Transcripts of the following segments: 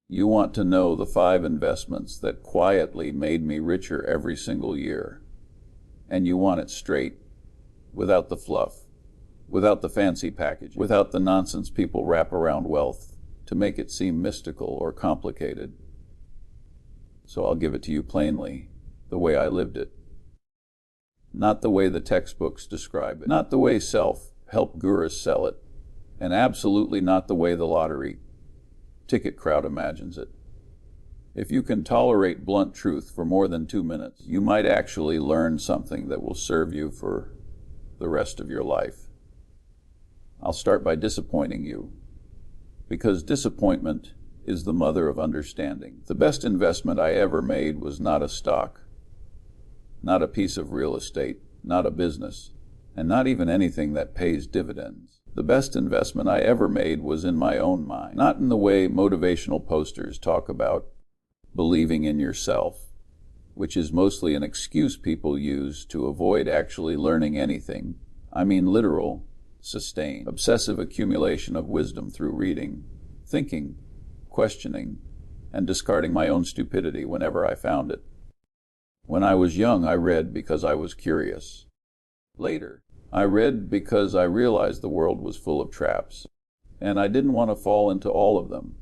You want to know the 5 investments that quietly made me richer every single year. And you want it straight, without the fluff, without the fancy packaging, without the nonsense people wrap around wealth to make it seem mystical or complicated. So I'll give it to you plainly, the way I lived it. Not the way the textbooks describe it, not the way self-help gurus sell it, and absolutely not the way the lottery ticket crowd imagines it. If you can tolerate blunt truth for more than 2 minutes, you might actually learn something that will serve you for the rest of your life. I'll start by disappointing you, because disappointment is the mother of understanding. The best investment I ever made was not a stock, not a piece of real estate, not a business, and not even anything that pays dividends. The best investment I ever made was in my own mind, not in the way motivational posters talk about believing in yourself, which is mostly an excuse people use to avoid actually learning anything. I mean literal, sustained, obsessive accumulation of wisdom through reading, thinking, questioning, and discarding my own stupidity whenever I found it. When I was young, I read because I was curious. Later, I read because I realized the world was full of traps, and I didn't want to fall into all of them.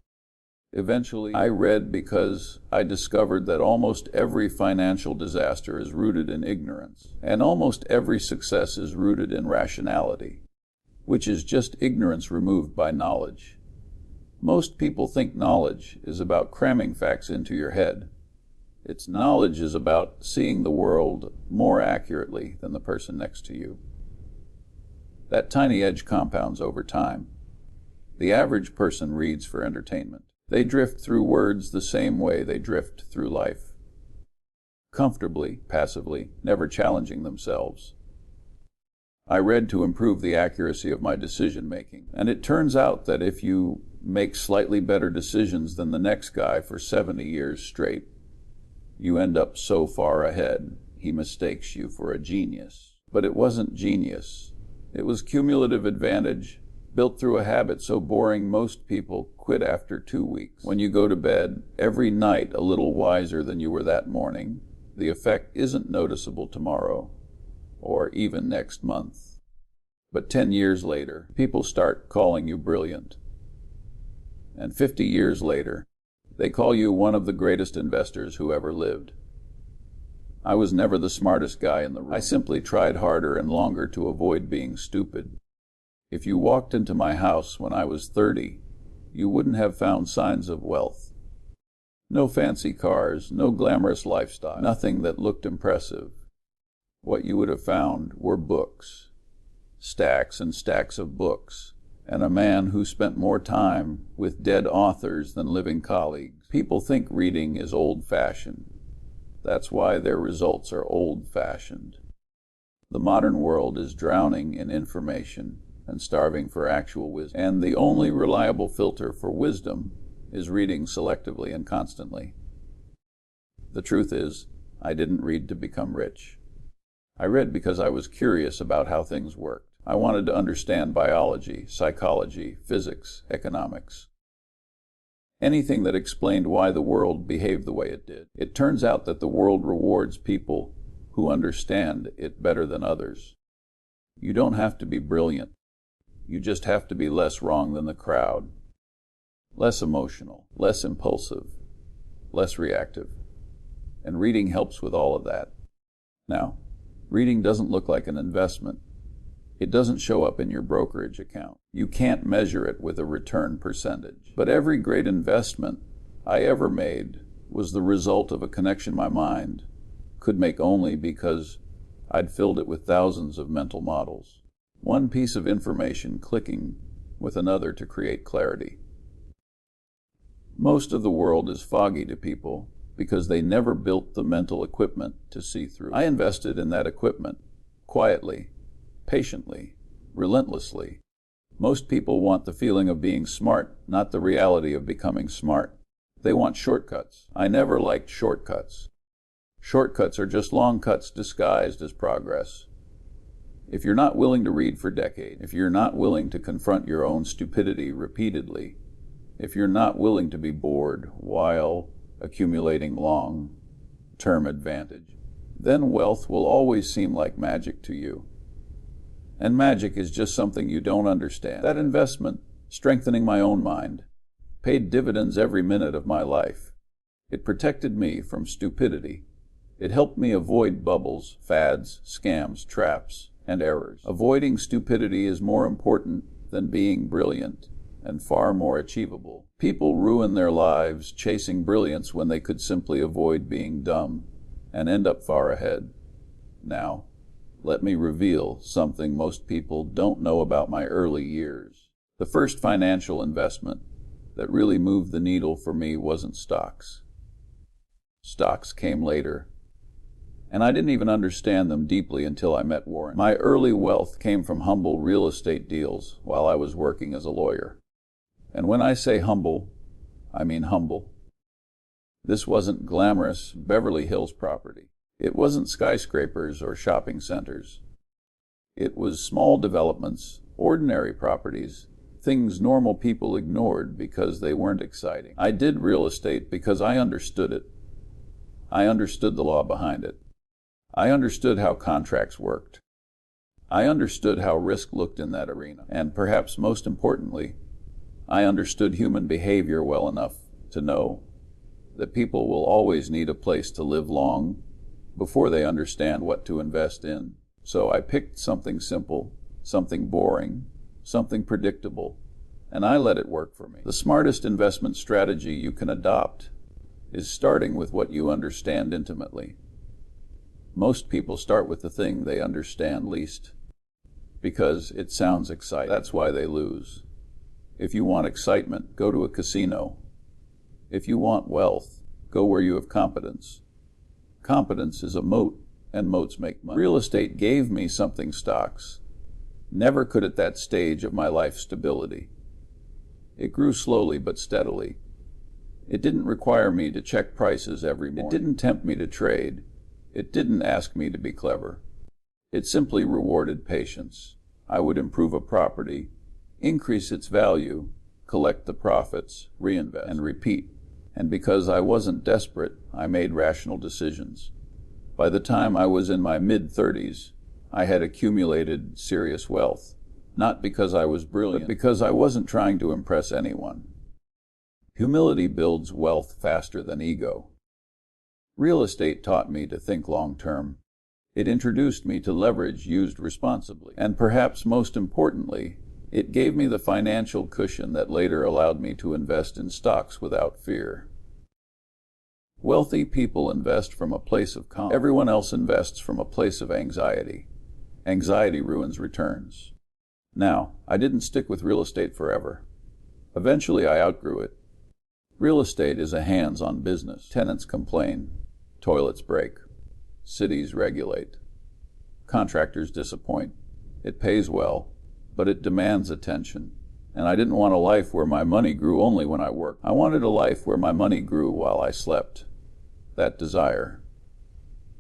Eventually, I read because I discovered that almost every financial disaster is rooted in ignorance, and almost every success is rooted in rationality, which is just ignorance removed by knowledge. Most people think knowledge is about cramming facts into your head. Its knowledge is about seeing the world more accurately than the person next to you. That tiny edge compounds over time. The average person reads for entertainment. They drift through words the same way they drift through life. Comfortably, passively, never challenging themselves. I read to improve the accuracy of my decision-making, and it turns out that if you make slightly better decisions than the next guy for 70 years straight, you end up so far ahead, he mistakes you for a genius. But it wasn't genius. It was cumulative advantage, built through a habit so boring most people quit after 2 weeks. When you go to bed every night a little wiser than you were that morning, the effect isn't noticeable tomorrow, or even next month. But 10 years later, people start calling you brilliant. And 50 years later, they call you one of the greatest investors who ever lived. I was never the smartest guy in the room. I simply tried harder and longer to avoid being stupid. If you walked into my house when I was 30, you wouldn't have found signs of wealth. No fancy cars, no glamorous lifestyle, nothing that looked impressive. What you would have found were books, stacks and stacks of books, and a man who spent more time with dead authors than living colleagues. People think reading is old-fashioned. That's why their results are old-fashioned. The modern world is drowning in information and starving for actual wisdom. And the only reliable filter for wisdom is reading selectively and constantly. The truth is, I didn't read to become rich. I read because I was curious about how things worked. I wanted to understand biology, psychology, physics, economics. Anything that explained why the world behaved the way it did. It turns out that the world rewards people who understand it better than others. You don't have to be brilliant. You just have to be less wrong than the crowd. Less emotional, less impulsive, less reactive. And reading helps with all of that. Now, reading doesn't look like an investment. It doesn't show up in your brokerage account. You can't measure it with a return percentage. But every great investment I ever made was the result of a connection my mind could make only because I'd filled it with thousands of mental models. One piece of information clicking with another to create clarity. Most of the world is foggy to people because they never built the mental equipment to see through. I invested in that equipment, quietly, patiently, relentlessly. Most people want the feeling of being smart, not the reality of becoming smart. They want shortcuts. I never liked shortcuts. Shortcuts are just long cuts disguised as progress. If you're not willing to read for decades, if you're not willing to confront your own stupidity repeatedly, if you're not willing to be bored while accumulating long-term advantage, then wealth will always seem like magic to you. And magic is just something you don't understand. That investment, strengthening my own mind, paid dividends every minute of my life. It protected me from stupidity. It helped me avoid bubbles, fads, scams, traps, and errors. Avoiding stupidity is more important than being brilliant, and far more achievable. People ruin their lives chasing brilliance when they could simply avoid being dumb and end up far ahead. Now, let me reveal something most people don't know about my early years. The first financial investment that really moved the needle for me wasn't stocks. Stocks came later, and I didn't even understand them deeply until I met Warren. My early wealth came from humble real estate deals while I was working as a lawyer. And when I say humble, I mean humble. This wasn't glamorous Beverly Hills property. It wasn't skyscrapers or shopping centers. It was small developments, ordinary properties, things normal people ignored because they weren't exciting. I did real estate because I understood it. I understood the law behind it. I understood how contracts worked. I understood how risk looked in that arena. And perhaps most importantly, I understood human behavior well enough to know that people will always need a place to live long before they understand what to invest in. So I picked something simple, something boring, something predictable, and I let it work for me. The smartest investment strategy you can adopt is starting with what you understand intimately. Most people start with the thing they understand least because it sounds exciting. That's why they lose. If you want excitement, go to a casino. If you want wealth, go where you have competence. Competence is a moat, and moats make money. Real estate gave me something stocks never could at that stage of my life stability. It grew slowly but steadily. It didn't require me to check prices every morning. It didn't tempt me to trade. It didn't ask me to be clever. It simply rewarded patience. I would improve a property, increase its value, collect the profits, reinvest, and repeat. And because I wasn't desperate, I made rational decisions. By the time I was in my mid-30s, I had accumulated serious wealth, not because I was brilliant, but because I wasn't trying to impress anyone. Humility builds wealth faster than ego. Real estate taught me to think long-term. It introduced me to leverage used responsibly. And perhaps most importantly, it gave me the financial cushion that later allowed me to invest in stocks without fear. Wealthy people invest from a place of calm. Everyone else invests from a place of anxiety. Anxiety ruins returns. Now, I didn't stick with real estate forever. Eventually, I outgrew it. Real estate is a hands-on business. Tenants complain. Toilets break. Cities regulate. Contractors disappoint. It pays well, but it demands attention. And I didn't want a life where my money grew only when I worked. I wanted a life where my money grew while I slept. That desire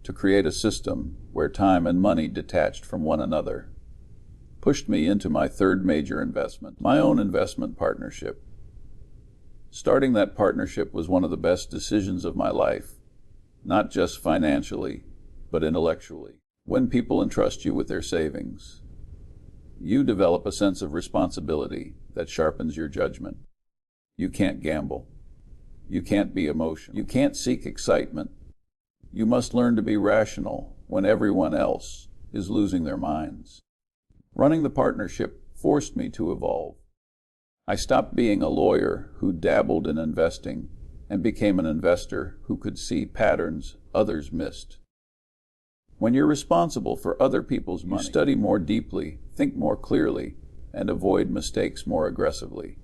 to create a system where time and money detached from one another pushed me into my third major investment, my own investment partnership. Starting that partnership was one of the best decisions of my life, not just financially, but intellectually. When people entrust you with their savings, you develop a sense of responsibility that sharpens your judgment. You can't gamble. You can't be emotional. You can't seek excitement. You must learn to be rational when everyone else is losing their minds. Running the partnership forced me to evolve. I stopped being a lawyer who dabbled in investing and became an investor who could see patterns others missed. When you're responsible for other people's money, you study more deeply, think more clearly, and avoid mistakes more aggressively.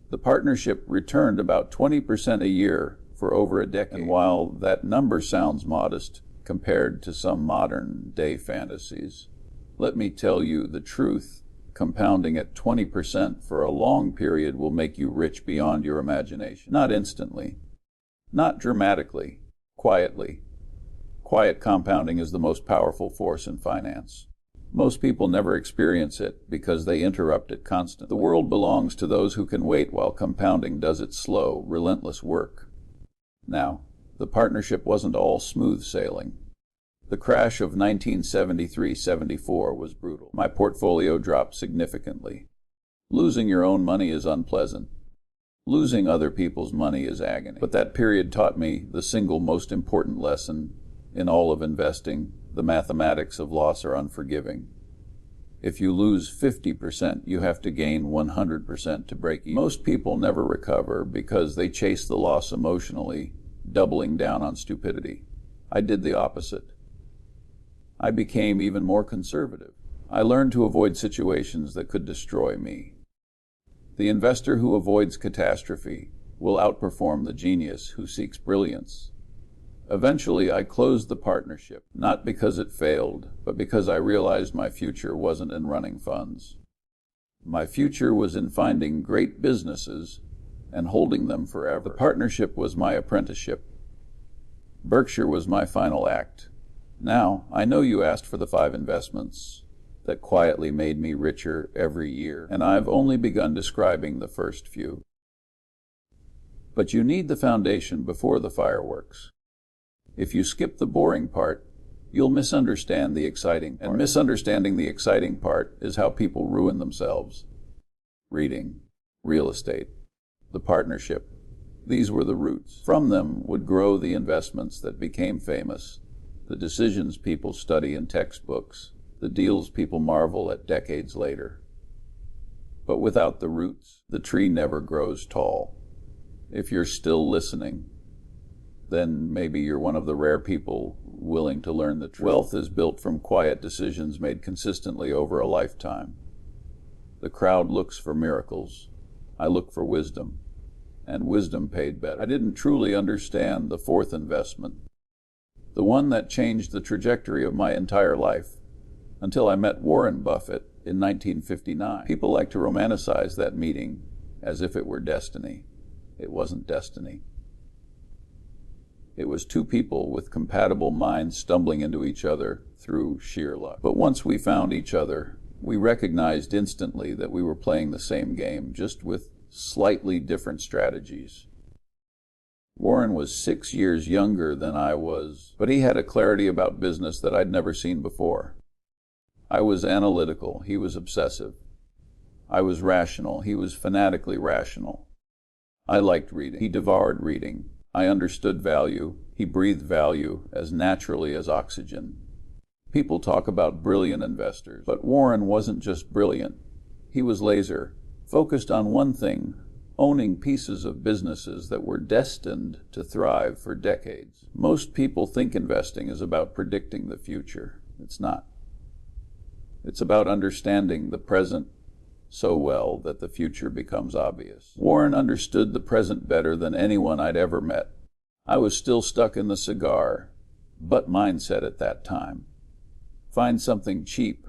The partnership returned about 20% a year for over a decade. And while that number sounds modest compared to some modern-day fantasies, let me tell you the truth. Compounding at 20% for a long period will make you rich beyond your imagination. Not instantly, not dramatically, quietly. Quiet compounding is the most powerful force in finance. Most people never experience it because they interrupt it constantly. The world belongs to those who can wait while compounding does its slow, relentless work. Now, the partnership wasn't all smooth sailing. The crash of 1973-74 was brutal. My portfolio dropped significantly. Losing your own money is unpleasant. Losing other people's money is agony. But that period taught me the single most important lesson in all of investing. The mathematics of loss are unforgiving. If you lose 50%, you have to gain 100% to break even. Most people never recover because they chase the loss emotionally, doubling down on stupidity. I did the opposite. I became even more conservative. I learned to avoid situations that could destroy me. The investor who avoids catastrophe will outperform the genius who seeks brilliance. Eventually, I closed the partnership, not because it failed, but because I realized my future wasn't in running funds. My future was in finding great businesses and holding them forever. The partnership was my apprenticeship. Berkshire was my final act. Now, I know you asked for the 5 investments that quietly made me richer every year, and I've only begun describing the first few. But you need the foundation before the fireworks. If you skip the boring part, you'll misunderstand the exciting part. And misunderstanding the exciting part is how people ruin themselves. Reading, real estate, the partnership. These were the roots. From them would grow the investments that became famous, the decisions people study in textbooks, the deals people marvel at decades later. But without the roots, the tree never grows tall. If you're still listening, then maybe you're one of the rare people willing to learn the truth. Wealth is built from quiet decisions made consistently over a lifetime. The crowd looks for miracles. I look for wisdom, and wisdom paid better. I didn't truly understand the 4th investment, the one that changed the trajectory of my entire life, until I met Warren Buffett in 1959. People like to romanticize that meeting as if it were destiny. It wasn't destiny. It was 2 people with compatible minds stumbling into each other through sheer luck. But once we found each other, we recognized instantly that we were playing the same game, just with slightly different strategies. Warren was 6 years younger than I was, but he had a clarity about business that I'd never seen before. I was analytical, he was obsessive. I was rational, he was fanatically rational. I liked reading, he devoured reading. I understood value. He breathed value as naturally as oxygen. People talk about brilliant investors, but Warren wasn't just brilliant. He was laser, focused on one thing, owning pieces of businesses that were destined to thrive for decades. Most people think investing is about predicting the future. It's not. It's about understanding the present so well that the future becomes obvious. Warren understood the present better than anyone I'd ever met. I was still stuck in the cigar, butt mindset at that time. Find something cheap,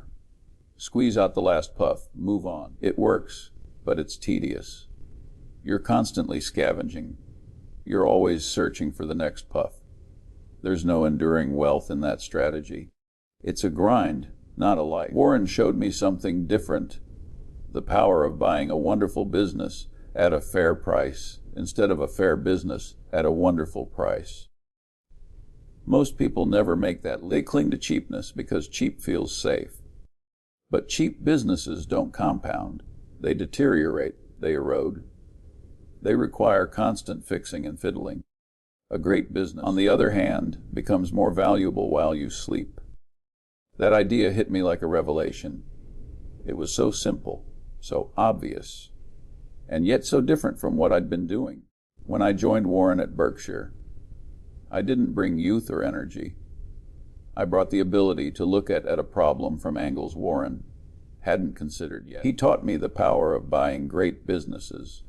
squeeze out the last puff, move on. It works, but it's tedious. You're constantly scavenging. You're always searching for the next puff. There's no enduring wealth in that strategy. It's a grind, not a life. Warren showed me something different. The power of buying a wonderful business at a fair price instead of a fair business at a wonderful price. Most people never make that leap. They cling to cheapness because cheap feels safe. But cheap businesses don't compound. They deteriorate. They erode. They require constant fixing and fiddling. A great business, on the other hand, becomes more valuable while you sleep. That idea hit me like a revelation. It was so simple, so obvious, and yet so different from what I'd been doing. When I joined Warren at Berkshire, I didn't bring youth or energy. I brought the ability to look at a problem from angles Warren hadn't considered yet. He taught me the power of buying great businesses.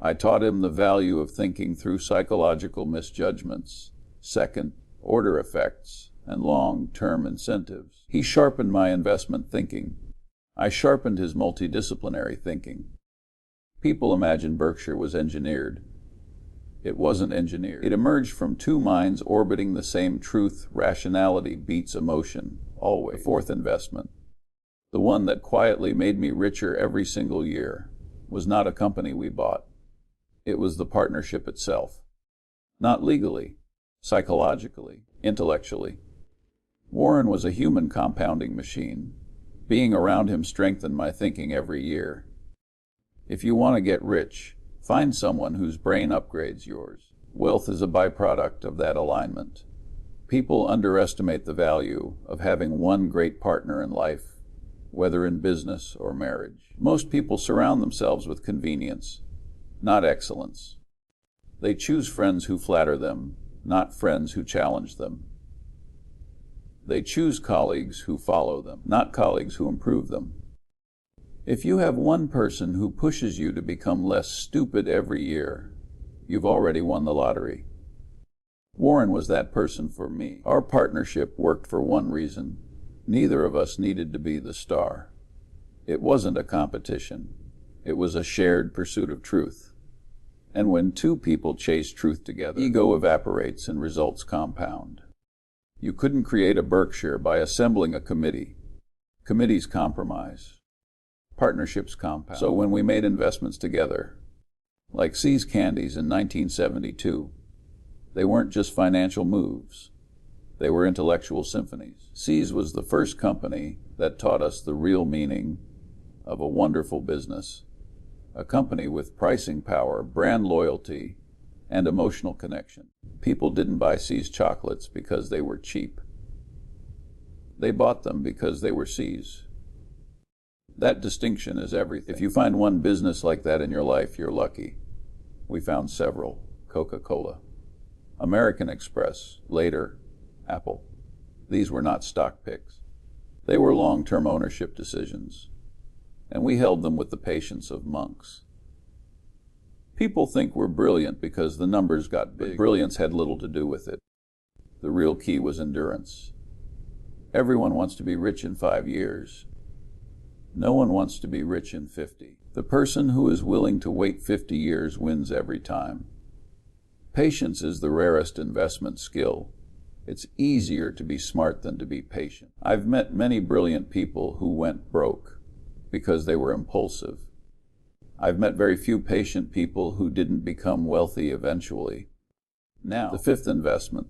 I taught him the value of thinking through psychological misjudgments, second-order effects, and long-term incentives. He sharpened my investment thinking. I sharpened his multidisciplinary thinking. People imagine Berkshire was engineered. It wasn't engineered. It emerged from 2 minds orbiting the same truth. Rationality beats emotion, always. The 4th investment. The one that quietly made me richer every single year was not a company we bought. It was the partnership itself. Not legally, psychologically, intellectually. Warren was a human compounding machine. Being around him strengthened my thinking every year. If you want to get rich, find someone whose brain upgrades yours. Wealth is a byproduct of that alignment. People underestimate the value of having one great partner in life, whether in business or marriage. Most people surround themselves with convenience, not excellence. They choose friends who flatter them, not friends who challenge them. They choose colleagues who follow them, not colleagues who improve them. If you have one person who pushes you to become less stupid every year, you've already won the lottery. Warren was that person for me. Our partnership worked for one reason. Neither of us needed to be the star. It wasn't a competition. It was a shared pursuit of truth. And when two people chase truth together, ego evaporates and results compound. You couldn't create a Berkshire by assembling a committee. Committees compromise. Partnerships compound. So when we made investments together, like See's Candies in 1972, they weren't just financial moves. They were intellectual symphonies. See's was the first company that taught us the real meaning of a wonderful business. A company with pricing power, brand loyalty, and emotional connection. People didn't buy See's chocolates because they were cheap. They bought them because they were See's. That distinction is everything. If you find one business like that in your life, you're lucky. We found several. Coca-Cola, American Express, later, Apple. These were not stock picks. They were long-term ownership decisions, and we held them with the patience of monks. People think we're brilliant because the numbers got big. But brilliance had little to do with it. The real key was endurance. Everyone wants to be rich in 5 years. No one wants to be rich in 50. The person who is willing to wait 50 years wins every time. Patience is the rarest investment skill. It's easier to be smart than to be patient. I've met many brilliant people who went broke because they were impulsive. I've met very few patient people who didn't become wealthy eventually. Now, the fifth investment,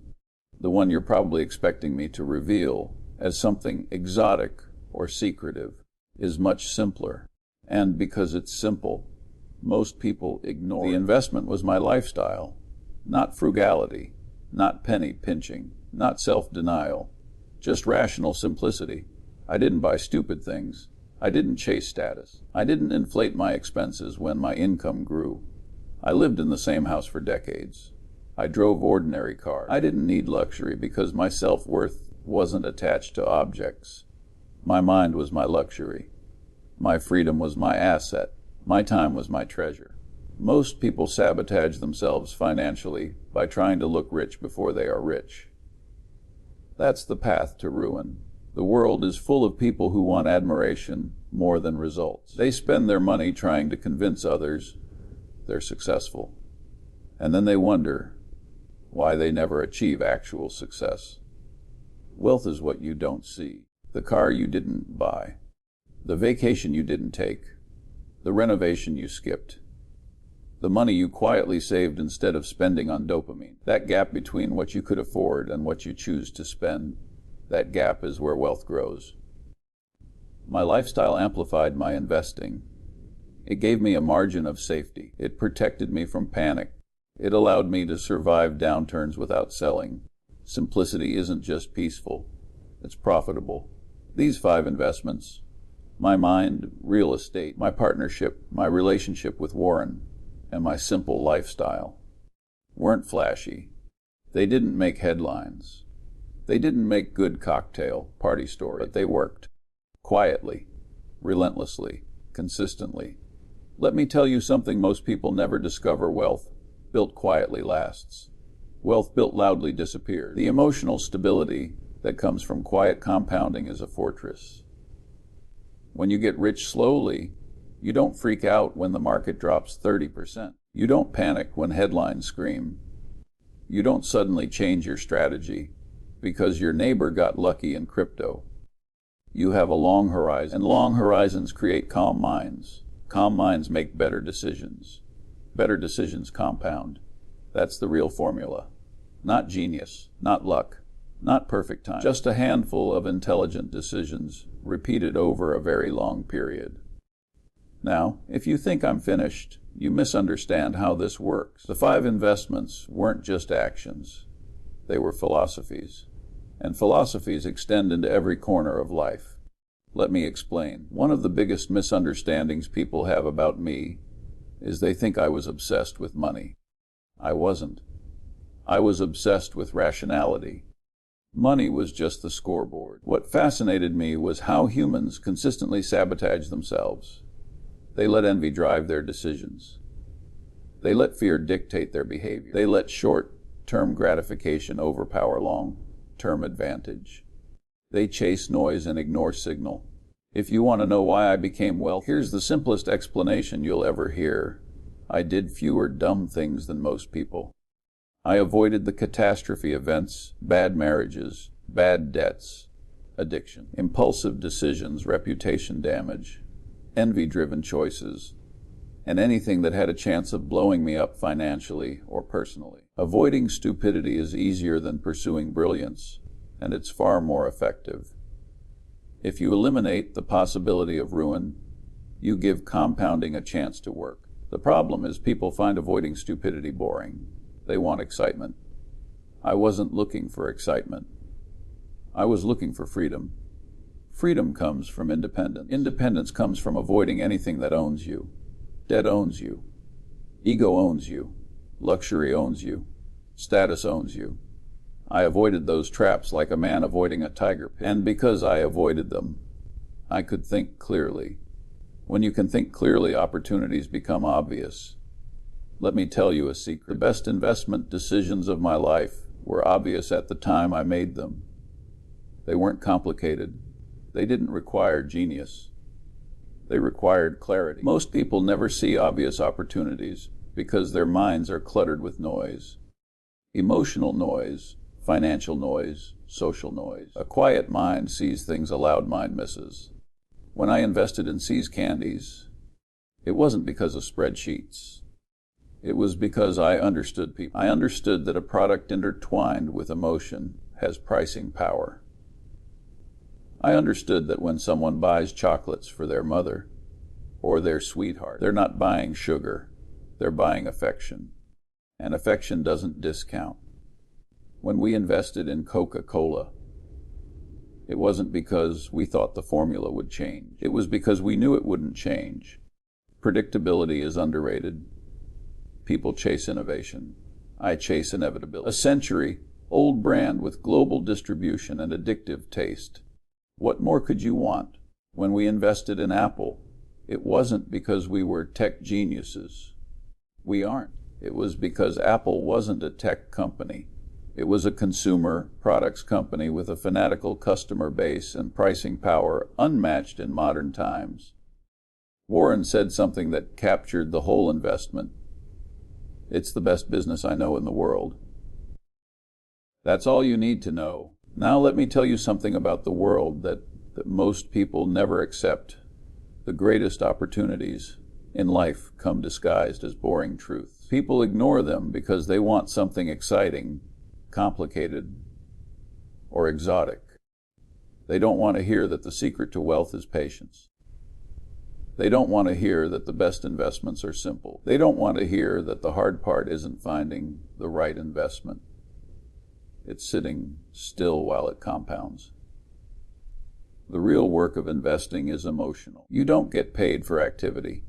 the one you're probably expecting me to reveal as something exotic or secretive, is much simpler. And because it's simple, most people ignore it. The investment was my lifestyle, not frugality, not penny pinching, not self-denial, just rational simplicity. I didn't buy stupid things. I didn't chase status. I didn't inflate my expenses when my income grew. I lived in the same house for decades. I drove ordinary cars. I didn't need luxury because my self-worth wasn't attached to objects. My mind was my luxury. My freedom was my asset. My time was my treasure. Most people sabotage themselves financially by trying to look rich before they are rich. That's the path to ruin. The world is full of people who want admiration more than results. They spend their money trying to convince others they're successful. And then they wonder why they never achieve actual success. Wealth is what you don't see. The car you didn't buy. The vacation you didn't take. The renovation you skipped. The money you quietly saved instead of spending on dopamine. That gap between what you could afford and what you choose to spend, that gap is where wealth grows. My lifestyle amplified my investing. It gave me a margin of safety. It protected me from panic. It allowed me to survive downturns without selling. Simplicity isn't just peaceful, it's profitable. These 5 investments, my mind, real estate, my partnership, my relationship with Warren, and my simple lifestyle, weren't flashy. They didn't make headlines. They didn't make good cocktail party stories, but they worked. Quietly, relentlessly, consistently. Let me tell you something most people never discover. Wealth built quietly lasts. Wealth built loudly disappears. The emotional stability that comes from quiet compounding is a fortress. When you get rich slowly, you don't freak out when the market drops 30%. You don't panic when headlines scream. You don't suddenly change your strategy because your neighbor got lucky in crypto. You have a long horizon, and long horizons create calm minds. Calm minds make better decisions. Better decisions compound. That's the real formula. Not genius, not luck, not perfect time. Just a handful of intelligent decisions repeated over a very long period. Now, if you think I'm finished, you misunderstand how this works. The 5 investments weren't just actions. They were philosophies. And philosophies extend into every corner of life. Let me explain. One of the biggest misunderstandings people have about me is they think I was obsessed with money. I wasn't. I was obsessed with rationality. Money was just the scoreboard. What fascinated me was how humans consistently sabotage themselves. They let envy drive their decisions. They let fear dictate their behavior. They let short-term gratification overpower long-term advantage. They chase noise and ignore signal. If you want to know why I became wealthy, here's the simplest explanation you'll ever hear. I did fewer dumb things than most people. I avoided the catastrophe events, bad marriages, bad debts, addiction, impulsive decisions, reputation damage, envy-driven choices, and anything that had a chance of blowing me up financially or personally. Avoiding stupidity is easier than pursuing brilliance, and it's far more effective. If you eliminate the possibility of ruin, you give compounding a chance to work. The problem is people find avoiding stupidity boring. They want excitement. I wasn't looking for excitement. I was looking for freedom. Freedom comes from independence. Independence comes from avoiding anything that owns you. Debt owns you. Ego owns you. Luxury owns you. Status owns you. I avoided those traps like a man avoiding a tiger pit. And because I avoided them, I could think clearly. When you can think clearly, opportunities become obvious. Let me tell you a secret. The best investment decisions of my life were obvious at the time I made them. They weren't complicated. They didn't require genius. They required clarity. Most people never see obvious opportunities because their minds are cluttered with noise. Emotional noise, financial noise, social noise. A quiet mind sees things a loud mind misses. When I invested in See's Candies, it wasn't because of spreadsheets. It was because I understood people. I understood that a product intertwined with emotion has pricing power. I understood that when someone buys chocolates for their mother or their sweetheart, they're not buying sugar, they're buying affection. And affection doesn't discount. When we invested in Coca-Cola, it wasn't because we thought the formula would change. It was because we knew it wouldn't change. Predictability is underrated. People chase innovation. I chase inevitability. A century-old brand with global distribution and addictive taste. What more could you want? When we invested in Apple, it wasn't because we were tech geniuses. We aren't. It was because Apple wasn't a tech company. It was a consumer products company with a fanatical customer base and pricing power unmatched in modern times. Warren said something that captured the whole investment. It's the best business I know in the world. That's all you need to know. Now let me tell you something about the world that most people never accept. The greatest opportunities in life come disguised as boring truths. People ignore them because they want something exciting, complicated, or exotic. They don't want to hear that the secret to wealth is patience. They don't want to hear that the best investments are simple. They don't want to hear that the hard part isn't finding the right investment. It's sitting still while it compounds. The real work of investing is emotional. You don't get paid for activity.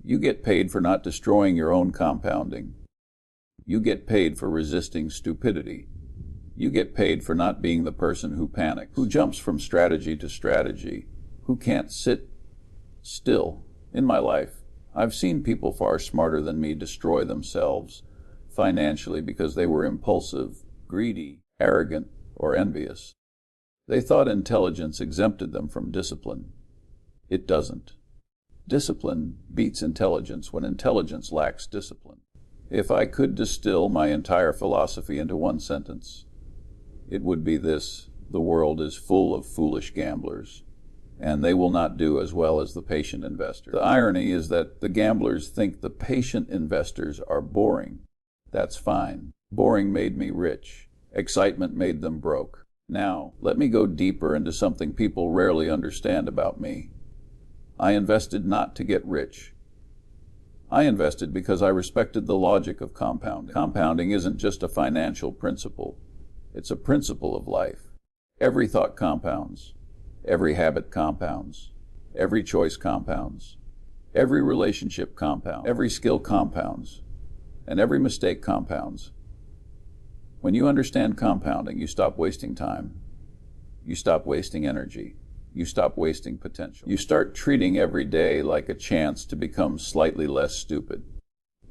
You get paid for not destroying your own compounding. You get paid for resisting stupidity. You get paid for not being the person who panics, who jumps from strategy to strategy, who can't sit still. In my life, I've seen people far smarter than me destroy themselves financially because they were impulsive, greedy, arrogant, or envious. They thought intelligence exempted them from discipline. It doesn't. Discipline beats intelligence when intelligence lacks discipline. If I could distill my entire philosophy into one sentence, it would be this: The world is full of foolish gamblers, and they will not do as well as the patient investor. The irony is that the gamblers think the patient investors are boring. That's fine. Boring made me rich. Excitement made them broke. Now, let me go deeper into something people rarely understand about me. I invested not to get rich. I invested because I respected the logic of compounding. Compounding isn't just a financial principle. It's a principle of life. Every thought compounds. Every habit compounds. Every choice compounds. Every relationship compounds. Every skill compounds. And every mistake compounds. When you understand compounding, you stop wasting time. You stop wasting energy. You stop wasting potential. You start treating every day like a chance to become slightly less stupid.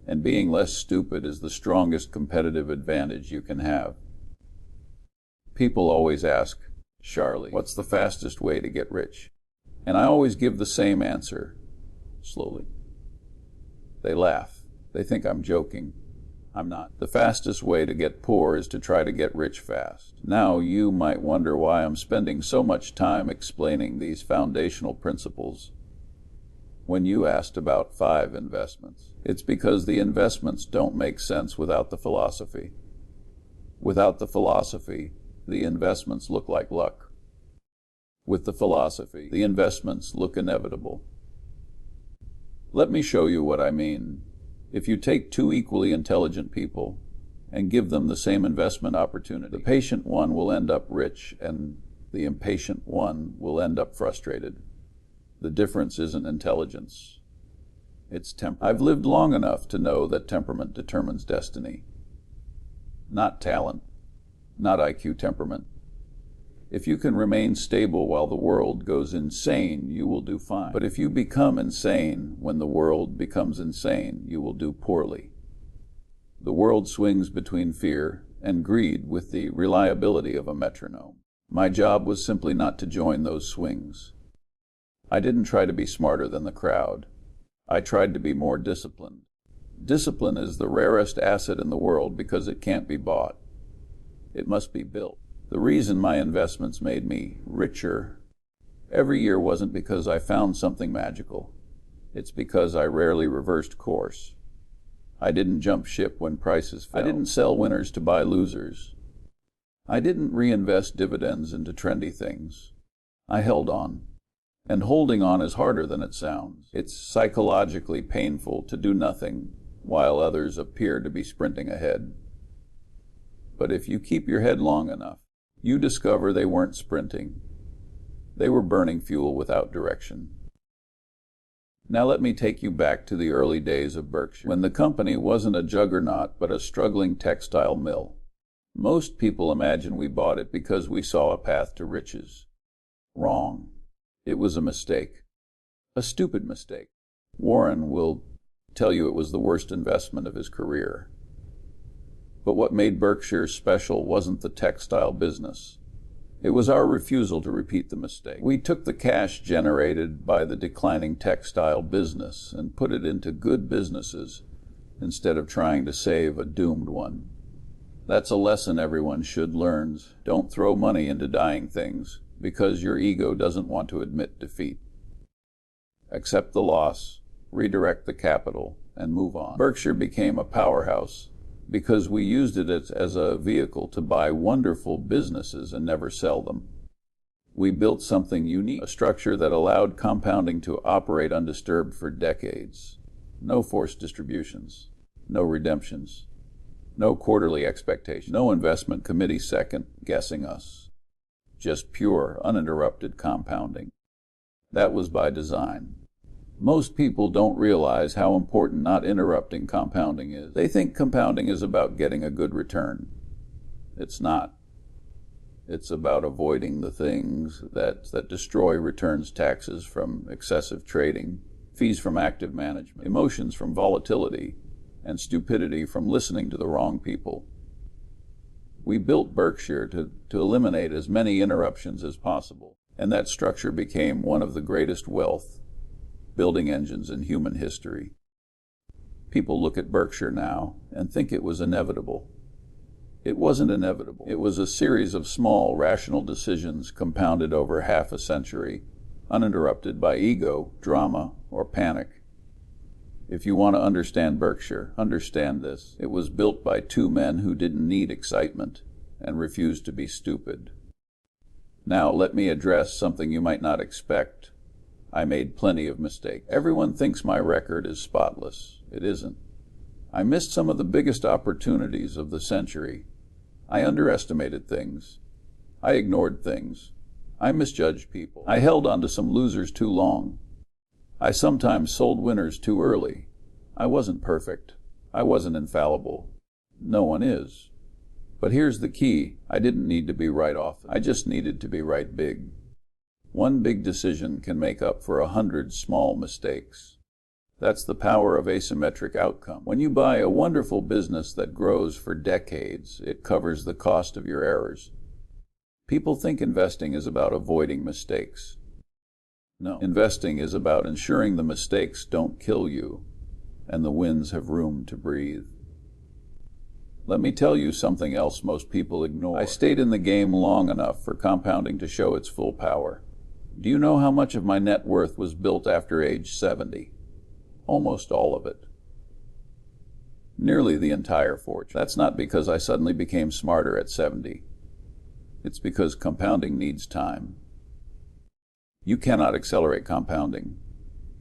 And being less stupid is the strongest competitive advantage you can have. People always ask, Charlie, what's the fastest way to get rich? And I always give the same answer, slowly. They laugh. They think I'm joking. I'm not. The fastest way to get poor is to try to get rich fast. Now you might wonder why I'm spending so much time explaining these foundational principles. When you asked about 5 investments, it's because the investments don't make sense without the philosophy. Without the philosophy, the investments look like luck. With the philosophy, the investments look inevitable. Let me show you what I mean. If you take 2 equally intelligent people and give them the same investment opportunity, the patient one will end up rich and the impatient one will end up frustrated. The difference isn't intelligence. It's temperament. I've lived long enough to know that temperament determines destiny. Not talent, not IQ temperament. If you can remain stable while the world goes insane, you will do fine. But if you become insane when the world becomes insane, you will do poorly. The world swings between fear and greed with the reliability of a metronome. My job was simply not to join those swings. I didn't try to be smarter than the crowd. I tried to be more disciplined. Discipline is the rarest asset in the world because it can't be bought. It must be built. The reason my investments made me richer every year wasn't because I found something magical. It's because I rarely reversed course. I didn't jump ship when prices fell. I didn't sell winners to buy losers. I didn't reinvest dividends into trendy things. I held on. And holding on is harder than it sounds. It's psychologically painful to do nothing while others appear to be sprinting ahead. But if you keep your head long enough, you discover they weren't sprinting. They were burning fuel without direction. Now let me take you back to the early days of Berkshire, when the company wasn't a juggernaut but a struggling textile mill. Most people imagine we bought it because we saw a path to riches. Wrong. It was a mistake. A stupid mistake. Warren will tell you it was the worst investment of his career. But what made Berkshire special wasn't the textile business. It was our refusal to repeat the mistake. We took the cash generated by the declining textile business and put it into good businesses instead of trying to save a doomed one. That's a lesson everyone should learn. Don't throw money into dying things because your ego doesn't want to admit defeat. Accept the loss, redirect the capital, and move on. Berkshire became a powerhouse because we used it as a vehicle to buy wonderful businesses and never sell them. We built something unique, a structure that allowed compounding to operate undisturbed for decades. No forced distributions, no redemptions, no quarterly expectations, no investment committee second-guessing us. Just pure, uninterrupted compounding. That was by design. Most people don't realize how important not interrupting compounding is. They think compounding is about getting a good return. It's not. It's about avoiding the things that destroy returns: taxes from excessive trading, fees from active management, emotions from volatility, and stupidity from listening to the wrong people. We built Berkshire to eliminate as many interruptions as possible, and that structure became one of the greatest wealth building engines in human history. People look at Berkshire now and think it was inevitable. It wasn't inevitable. It was a series of small, rational decisions compounded over half a century, uninterrupted by ego, drama, or panic. If you want to understand Berkshire, understand this. It was built by two men who didn't need excitement and refused to be stupid. Now, let me address something you might not expect. I made plenty of mistakes. Everyone thinks my record is spotless. It isn't. I missed some of the biggest opportunities of the century. I underestimated things. I ignored things. I misjudged people. I held on to some losers too long. I sometimes sold winners too early. I wasn't perfect. I wasn't infallible. No one is. But here's the key. I didn't need to be right often. I just needed to be right big. One big decision can make up for 100 small mistakes. That's the power of asymmetric outcome. When you buy a wonderful business that grows for decades, it covers the cost of your errors. People think investing is about avoiding mistakes. No, investing is about ensuring the mistakes don't kill you and the wins have room to breathe. Let me tell you something else most people ignore. I stayed in the game long enough for compounding to show its full power. Do you know how much of my net worth was built after age 70? Almost all of it. Nearly the entire fortune. That's not because I suddenly became smarter at 70. It's because compounding needs time. You cannot accelerate compounding.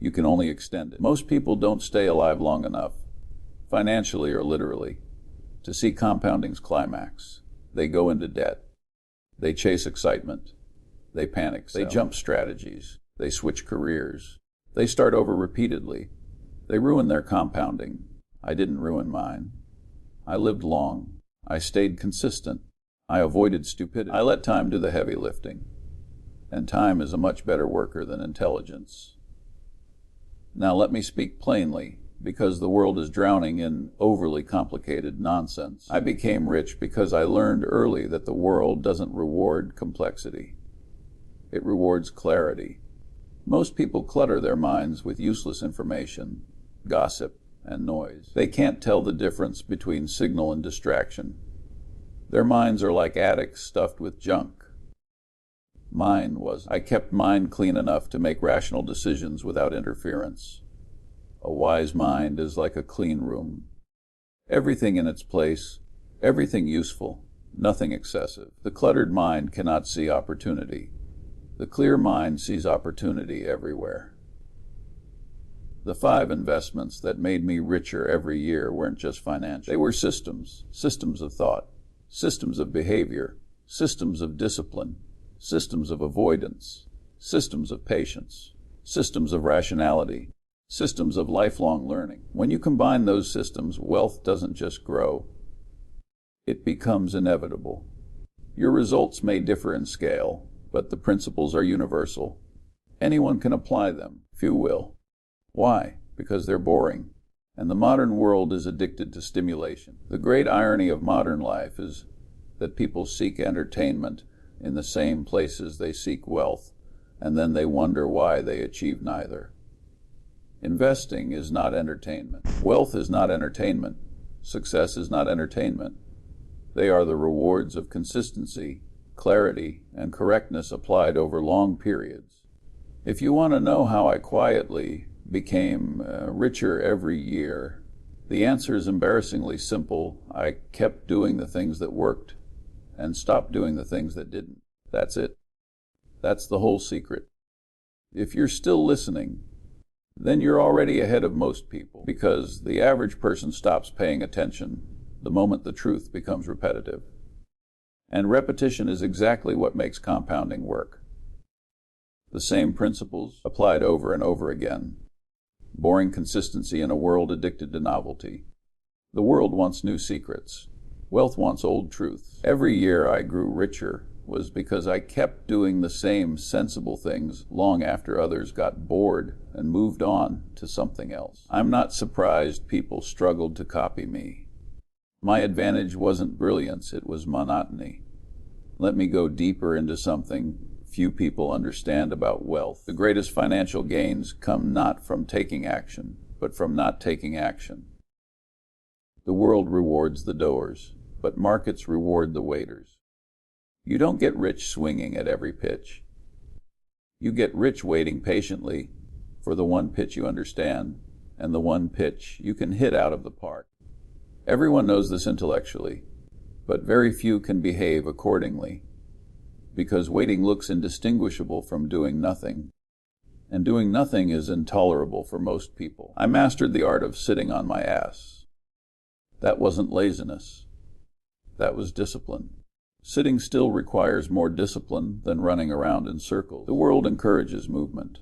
You can only extend it. Most people don't stay alive long enough, financially or literally, to see compounding's climax. They go into debt. They chase excitement. They panic. They jump strategies. They switch careers. They start over repeatedly. They ruin their compounding. I didn't ruin mine. I lived long. I stayed consistent. I avoided stupidity. I let time do the heavy lifting. And time is a much better worker than intelligence. Now let me speak plainly, because the world is drowning in overly complicated nonsense. I became rich because I learned early that the world doesn't reward complexity. It rewards clarity. Most people clutter their minds with useless information, gossip, and noise. They can't tell the difference between signal and distraction. Their minds are like attics stuffed with junk. Mine was. I kept mine clean enough to make rational decisions without interference. A wise mind is like a clean room. Everything in its place, everything useful, nothing excessive. The cluttered mind cannot see opportunity. The clear mind sees opportunity everywhere. The 5 investments that made me richer every year weren't just financial. They were systems, systems of thought, systems of behavior, systems of discipline, systems of avoidance, systems of patience, systems of rationality, systems of lifelong learning. When you combine those systems, wealth doesn't just grow. It becomes inevitable. Your results may differ in scale, but the principles are universal. Anyone can apply them. Few will. Why? Because they're boring. And the modern world is addicted to stimulation. The great irony of modern life is that people seek entertainment in the same places they seek wealth, and then they wonder why they achieve neither. Investing is not entertainment. Wealth is not entertainment. Success is not entertainment. They are the rewards of consistency, clarity, and correctness applied over long periods. If you want to know how I quietly became richer every year, the answer is embarrassingly simple. I kept doing the things that worked and stopped doing the things that didn't. That's it. That's the whole secret. If you're still listening, then you're already ahead of most people, because the average person stops paying attention the moment the truth becomes repetitive. And repetition is exactly what makes compounding work. The same principles applied over and over again. Boring consistency in a world addicted to novelty. The world wants new secrets. Wealth wants old truths. Every year I grew richer was because I kept doing the same sensible things long after others got bored and moved on to something else. I'm not surprised people struggled to copy me. My advantage wasn't brilliance, it was monotony. Let me go deeper into something few people understand about wealth. The greatest financial gains come not from taking action, but from not taking action. The world rewards the doers. but markets reward the waiters. You don't get rich swinging at every pitch. You get rich waiting patiently for the one pitch you understand and the one pitch you can hit out of the park. Everyone knows this intellectually, but very few can behave accordingly, because waiting looks indistinguishable from doing nothing, and doing nothing is intolerable for most people. I mastered the art of sitting on my ass. That wasn't laziness. That was discipline. Sitting still requires more discipline than running around in circles. The world encourages movement.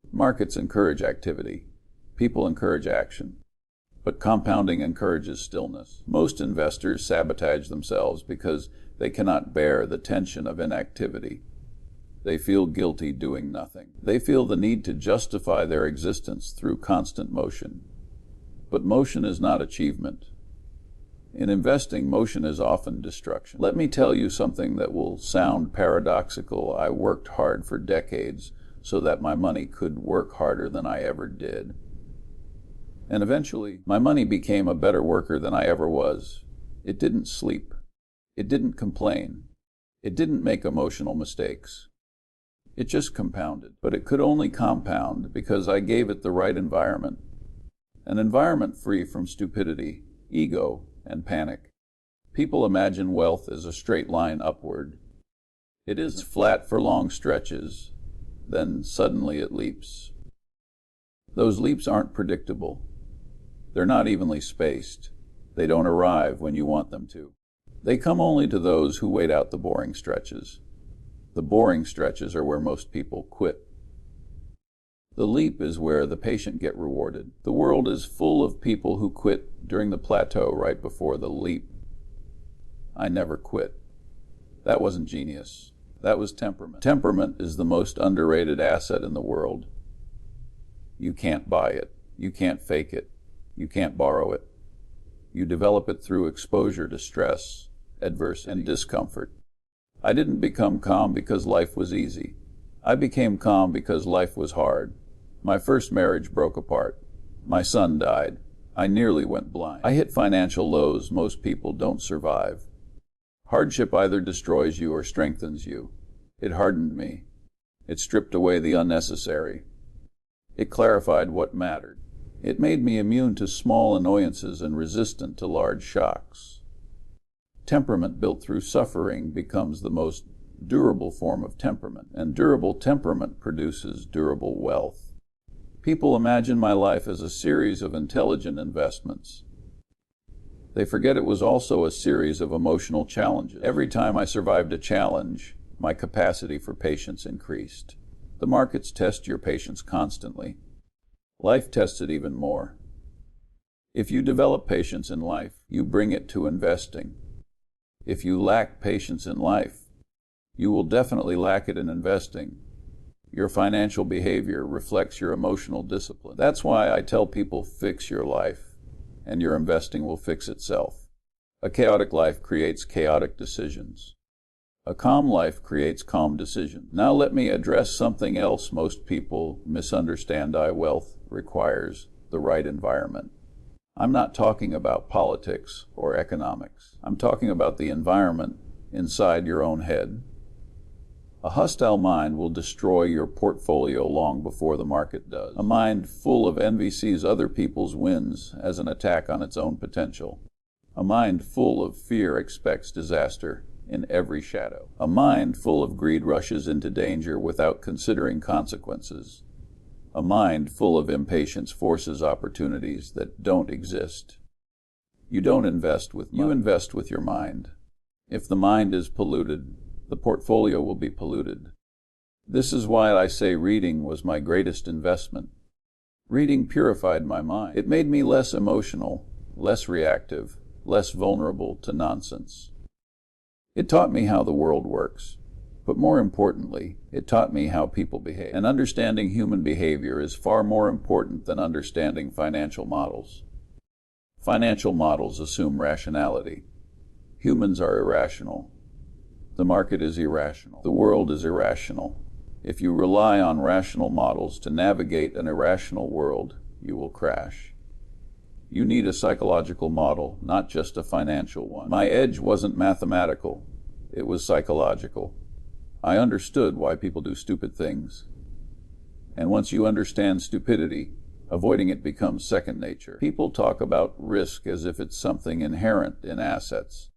Markets encourage activity. People encourage action. But compounding encourages stillness. Most investors sabotage themselves because they cannot bear the tension of inactivity. They feel guilty doing nothing. They feel the need to justify their existence through constant motion. But motion is not achievement. In investing, motion is often destruction. Let me tell you something that will sound paradoxical. I worked hard for decades so that my money could work harder than I ever did. And eventually, my money became a better worker than I ever was. It didn't sleep. It didn't complain. It didn't make emotional mistakes. It just compounded. But it could only compound because I gave it the right environment. An environment free from stupidity, ego, and panic. People imagine wealth as a straight line upward. It is flat for long stretches, then suddenly it leaps. Those leaps aren't predictable. They're not evenly spaced. They don't arrive when you want them to. They come only to those who wait out the boring stretches. The boring stretches are where most people quit. The leap is where the patient get rewarded. The world is full of people who quit during the plateau right before the leap. I never quit. That wasn't genius. That was temperament. Temperament is the most underrated asset in the world. You can't buy it. You can't fake it. You can't borrow it. You develop it through exposure to stress, adversity, and discomfort. I didn't become calm because life was easy. I became calm because life was hard. My first marriage broke apart. My son died. I nearly went blind. I hit financial lows most people don't survive. Hardship either destroys you or strengthens you. It hardened me. It stripped away the unnecessary. It clarified what mattered. It made me immune to small annoyances and resistant to large shocks. Temperament built through suffering becomes the most durable form of temperament, and durable temperament produces durable wealth. People imagine my life as a series of intelligent investments. They forget it was also a series of emotional challenges. Every time I survived a challenge, my capacity for patience increased. The markets test your patience constantly. Life tests it even more. If you develop patience in life, you bring it to investing. If you lack patience in life, you will definitely lack it in investing. Your financial behavior reflects your emotional discipline. That's why I tell people fix your life, and your investing will fix itself. A chaotic life creates chaotic decisions. A calm life creates calm decisions. Now let me address something else most people misunderstand. Wealth requires the right environment. I'm not talking about politics or economics. I'm talking about the environment inside your own head. A hostile mind will destroy your portfolio long before the market does. A mind full of envy sees other people's wins as an attack on its own potential. A mind full of fear expects disaster in every shadow. A mind full of greed rushes into danger without considering consequences. A mind full of impatience forces opportunities that don't exist. You don't invest with money. You invest with your mind. If the mind is polluted, the portfolio will be polluted. This is why I say reading was my greatest investment. Reading purified my mind. It made me less emotional, less reactive, less vulnerable to nonsense. It taught me how the world works. But more importantly, it taught me how people behave. And understanding human behavior is far more important than understanding financial models. Financial models assume rationality. Humans are irrational. The market is irrational. The world is irrational. If you rely on rational models to navigate an irrational world, you will crash. You need a psychological model, not just a financial one. My edge wasn't mathematical. It was psychological. I understood why people do stupid things. And once you understand stupidity, avoiding it becomes second nature. People talk about risk as if it's something inherent in assets.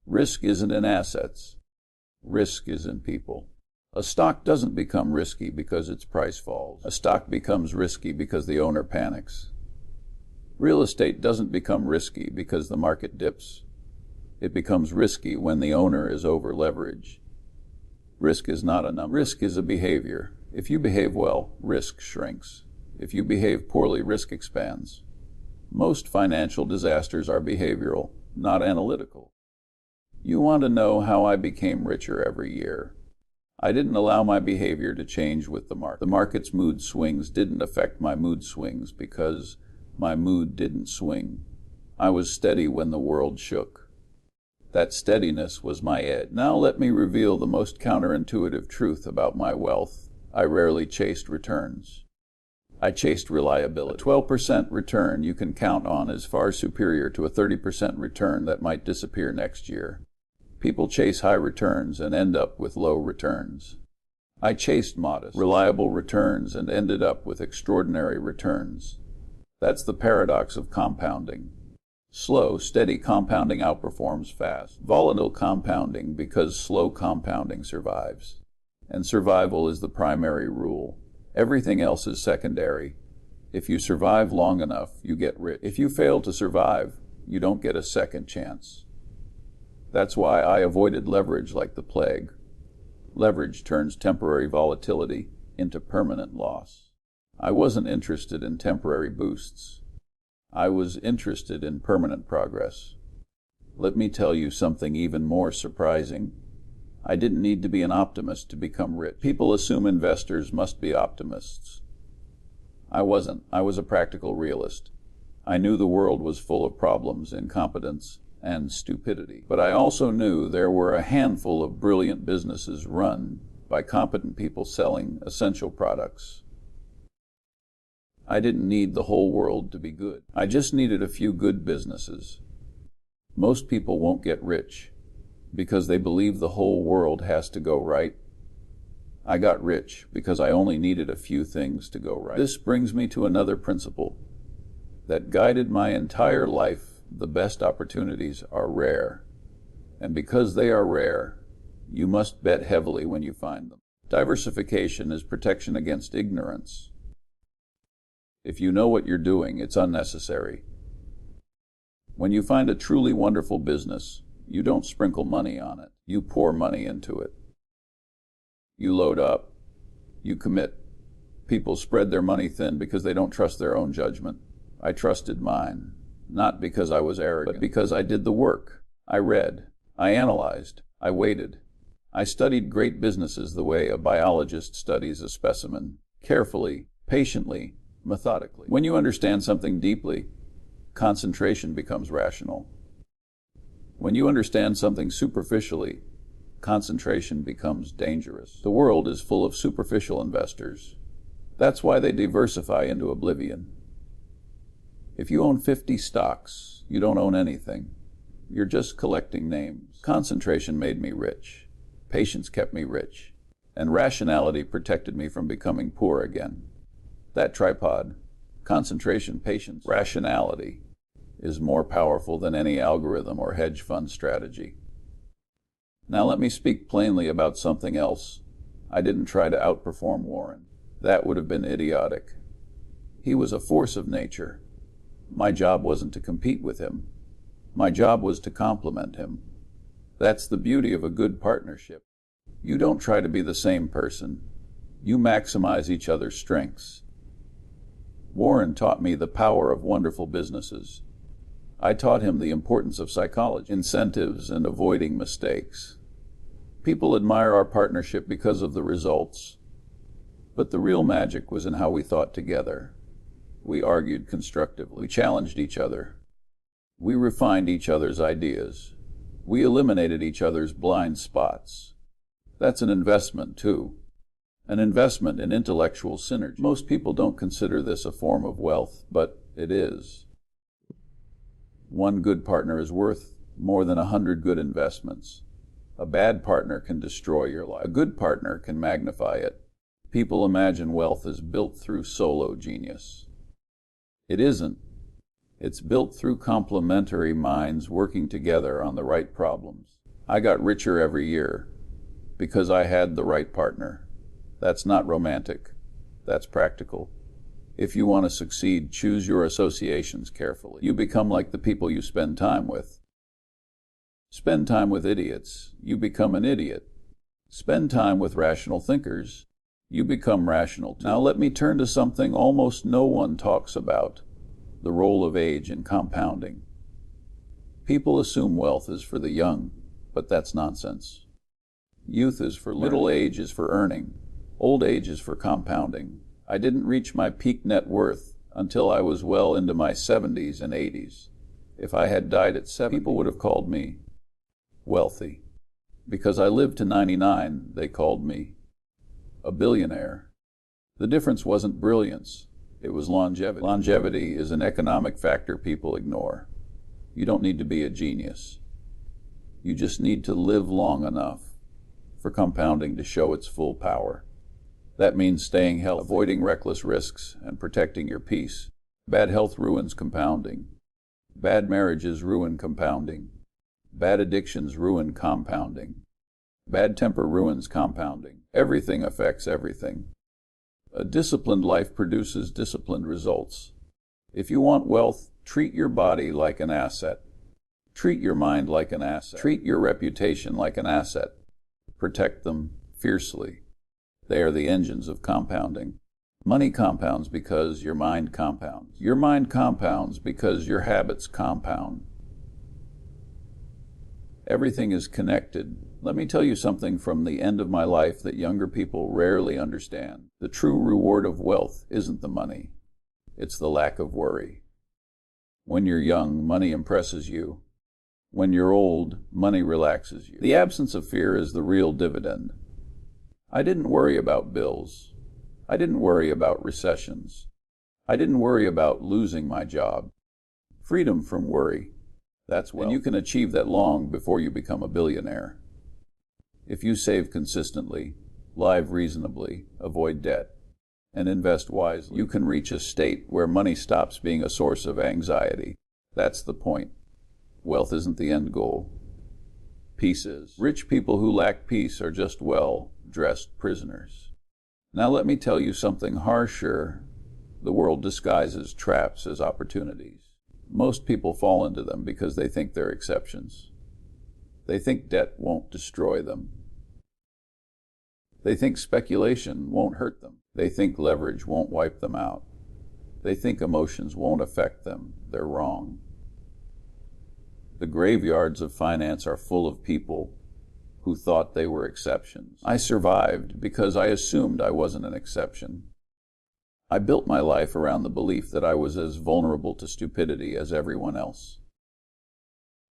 Risk isn't in assets. Risk is in people. A stock doesn't become risky because its price falls. A stock becomes risky because the owner panics. Real estate doesn't become risky because the market dips. It becomes risky when the owner is over-leveraged. Risk is not a number. Risk is a behavior. If you behave well, risk shrinks. If you behave poorly, risk expands. Most financial disasters are behavioral, not analytical. You want to know how I became richer every year. I didn't allow my behavior to change with the market. The market's mood swings didn't affect my mood swings because my mood didn't swing. I was steady when the world shook. That steadiness was my edge. Now let me reveal the most counterintuitive truth about my wealth. I rarely chased returns. I chased reliability. A 12% return you can count on is far superior to a 30% return that might disappear next year. People chase high returns and end up with low returns. I chased modest, reliable returns and ended up with extraordinary returns. That's the paradox of compounding. Slow, steady compounding outperforms fast. Volatile compounding because slow compounding survives. And survival is the primary rule. Everything else is secondary. If you survive long enough, you get rich. If you fail to survive, you don't get a second chance. That's why I avoided leverage like the plague. Leverage turns temporary volatility into permanent loss. I wasn't interested in temporary boosts. I was interested in permanent progress. Let me tell you something even more surprising. I didn't need to be an optimist to become rich. People assume investors must be optimists. I wasn't. I was a practical realist. I knew the world was full of problems, incompetence, and stupidity. But I also knew there were a handful of brilliant businesses run by competent people selling essential products. I didn't need the whole world to be good. I just needed a few good businesses. Most people won't get rich because they believe the whole world has to go right. I got rich because I only needed a few things to go right. This brings me to another principle that guided my entire life. The best opportunities are rare. And because they are rare, you must bet heavily when you find them. Diversification is protection against ignorance. If you know what you're doing, it's unnecessary. When you find a truly wonderful business, you don't sprinkle money on it. You pour money into it. You load up. You commit. People spread their money thin because they don't trust their own judgment. I trusted mine. Not because I was arrogant, but because I did the work. I read. I analyzed. I waited. I studied great businesses the way a biologist studies a specimen. Carefully, patiently, methodically. When you understand something deeply, concentration becomes rational. When you understand something superficially, concentration becomes dangerous. The world is full of superficial investors. That's why they diversify into oblivion. If you own 50 stocks, you don't own anything. You're just collecting names. Concentration made me rich. Patience kept me rich. And rationality protected me from becoming poor again. That tripod, concentration, patience, rationality, is more powerful than any algorithm or hedge fund strategy. Now let me speak plainly about something else. I didn't try to outperform Warren. That would have been idiotic. He was a force of nature. My job wasn't to compete with him. My job was to complement him. That's the beauty of a good partnership. You don't try to be the same person. You maximize each other's strengths. Warren taught me the power of wonderful businesses. I taught him the importance of psychology, incentives, and avoiding mistakes. People admire our partnership because of the results. But the real magic was in how we thought together. We argued constructively. We challenged each other. We refined each other's ideas. We eliminated each other's blind spots. That's an investment, too. An investment in intellectual synergy. Most people don't consider this a form of wealth, but it is. One good partner is worth more than 100 good investments. A bad partner can destroy your life. A good partner can magnify it. People imagine wealth is built through solo genius. It isn't. It's built through complementary minds working together on the right problems. I got richer every year because I had the right partner. That's not romantic. That's practical. If you want to succeed, choose your associations carefully. You become like the people you spend time with. Spend time with idiots, you become an idiot. Spend time with rational thinkers, you become rational too. Now let me turn to something almost no one talks about, the role of age in compounding. People assume wealth is for the young, but that's nonsense. Youth is for learning. Middle age is for earning. Old age is for compounding. I didn't reach my peak net worth until I was well into my 70s and 80s. If I had died at 70, people would have called me wealthy. Because I lived to 99, they called me a billionaire. The difference wasn't brilliance, it was longevity. Longevity is an economic factor people ignore. You don't need to be a genius. You just need to live long enough for compounding to show its full power. That means staying healthy, avoiding reckless risks, and protecting your peace. Bad health ruins compounding. Bad marriages ruin compounding. Bad addictions ruin compounding. Bad temper ruins compounding. Everything affects everything. A disciplined life produces disciplined results. If you want wealth, treat your body like an asset. Treat your mind like an asset. Treat your reputation like an asset. Protect them fiercely. They are the engines of compounding. Money compounds because your mind compounds. Your mind compounds because your habits compound. Everything is connected. Let me tell you something from the end of my life that younger people rarely understand. The true reward of wealth isn't the money. It's the lack of worry. When you're young, money impresses you. When you're old, money relaxes you. The absence of fear is the real dividend. I didn't worry about bills. I didn't worry about recessions. I didn't worry about losing my job. Freedom from worry. That's wealth. And you can achieve that long before you become a billionaire. If you save consistently, live reasonably, avoid debt, and invest wisely, you can reach a state where money stops being a source of anxiety. That's the point. Wealth isn't the end goal. Peace is. Rich people who lack peace are just well-dressed prisoners. Now let me tell you something harsher. The world disguises traps as opportunities. Most people fall into them because they think they're exceptions. They think debt won't destroy them. They think speculation won't hurt them. They think leverage won't wipe them out. They think emotions won't affect them. They're wrong. The graveyards of finance are full of people who thought they were exceptions. I survived because I assumed I wasn't an exception. I built my life around the belief that I was as vulnerable to stupidity as everyone else.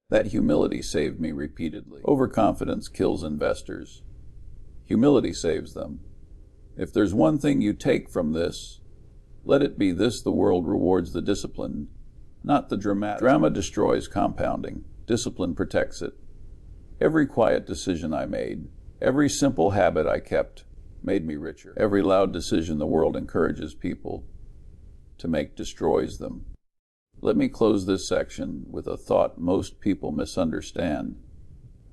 That humility saved me repeatedly. Overconfidence kills investors. Humility saves them. If there's one thing you take from this, let it be this: the world rewards the disciplined, not the dramatic. Drama destroys compounding. Discipline protects it. Every quiet decision I made, every simple habit I kept, made me richer. Every loud decision the world encourages people to make destroys them. Let me close this section with a thought most people misunderstand.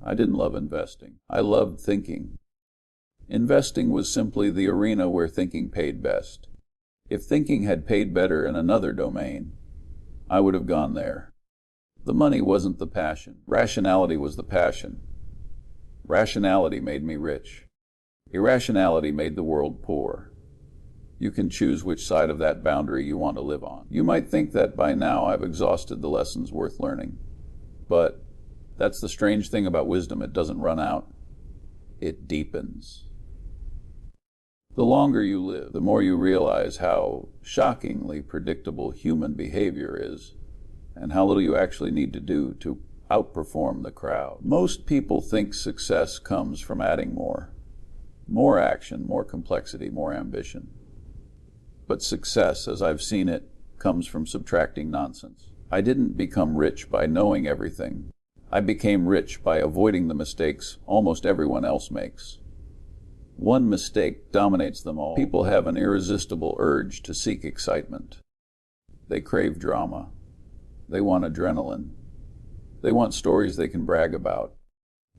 I didn't love investing. I loved thinking. Investing was simply the arena where thinking paid best. If thinking had paid better in another domain, I would have gone there. The money wasn't the passion. Rationality was the passion. Rationality made me rich. Irrationality made the world poor. You can choose which side of that boundary you want to live on. You might think that by now I've exhausted the lessons worth learning. But that's the strange thing about wisdom. It doesn't run out. It deepens. The longer you live, the more you realize how shockingly predictable human behavior is, and how little you actually need to do to outperform the crowd. Most people think success comes from adding more. More action, more complexity, more ambition. But success, as I've seen it, comes from subtracting nonsense. I didn't become rich by knowing everything. I became rich by avoiding the mistakes almost everyone else makes. One mistake dominates them all. People have an irresistible urge to seek excitement. They crave drama. They want adrenaline. They want stories they can brag about.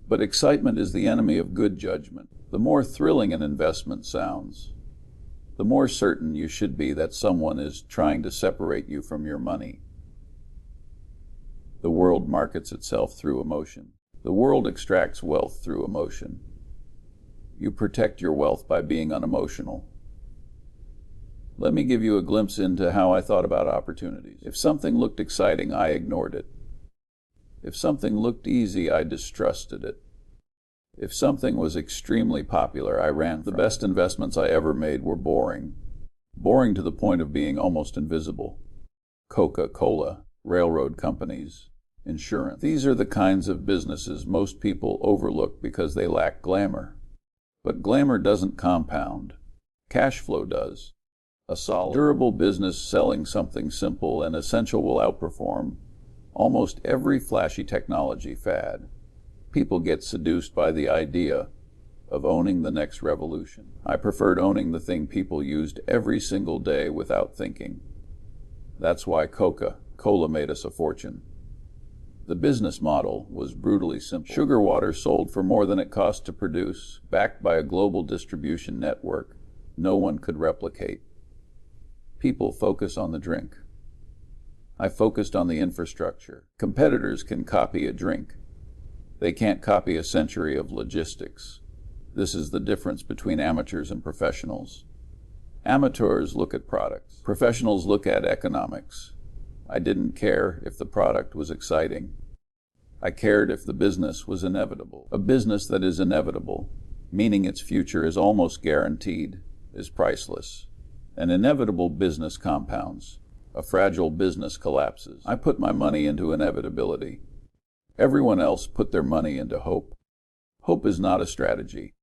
But excitement is the enemy of good judgment. The more thrilling an investment sounds, the more certain you should be that someone is trying to separate you from your money. The world markets itself through emotion. The world extracts wealth through emotion. You protect your wealth by being unemotional. Let me give you a glimpse into how I thought about opportunities. If something looked exciting, I ignored it. If something looked easy, I distrusted it. If something was extremely popular, I ran from it. The best investments I ever made were boring. Boring to the point of being almost invisible. Coca-Cola, railroad companies, insurance. These are the kinds of businesses most people overlook because they lack glamour. But glamour doesn't compound. Cash flow does. A solid, durable business selling something simple and essential will outperform almost every flashy technology fad. People get seduced by the idea of owning the next revolution. I preferred owning the thing people used every single day without thinking. That's why Coca-Cola made us a fortune. The business model was brutally simple. Sugar water sold for more than it cost to produce, backed by a global distribution network no one could replicate. People focus on the drink. I focused on the infrastructure. Competitors can copy a drink. They can't copy a century of logistics. This is the difference between amateurs and professionals. Amateurs look at products. Professionals look at economics. I didn't care if the product was exciting. I cared if the business was inevitable. A business that is inevitable, meaning its future is almost guaranteed, is priceless. An inevitable business compounds. A fragile business collapses. I put my money into inevitability. Everyone else put their money into hope. Hope is not a strategy.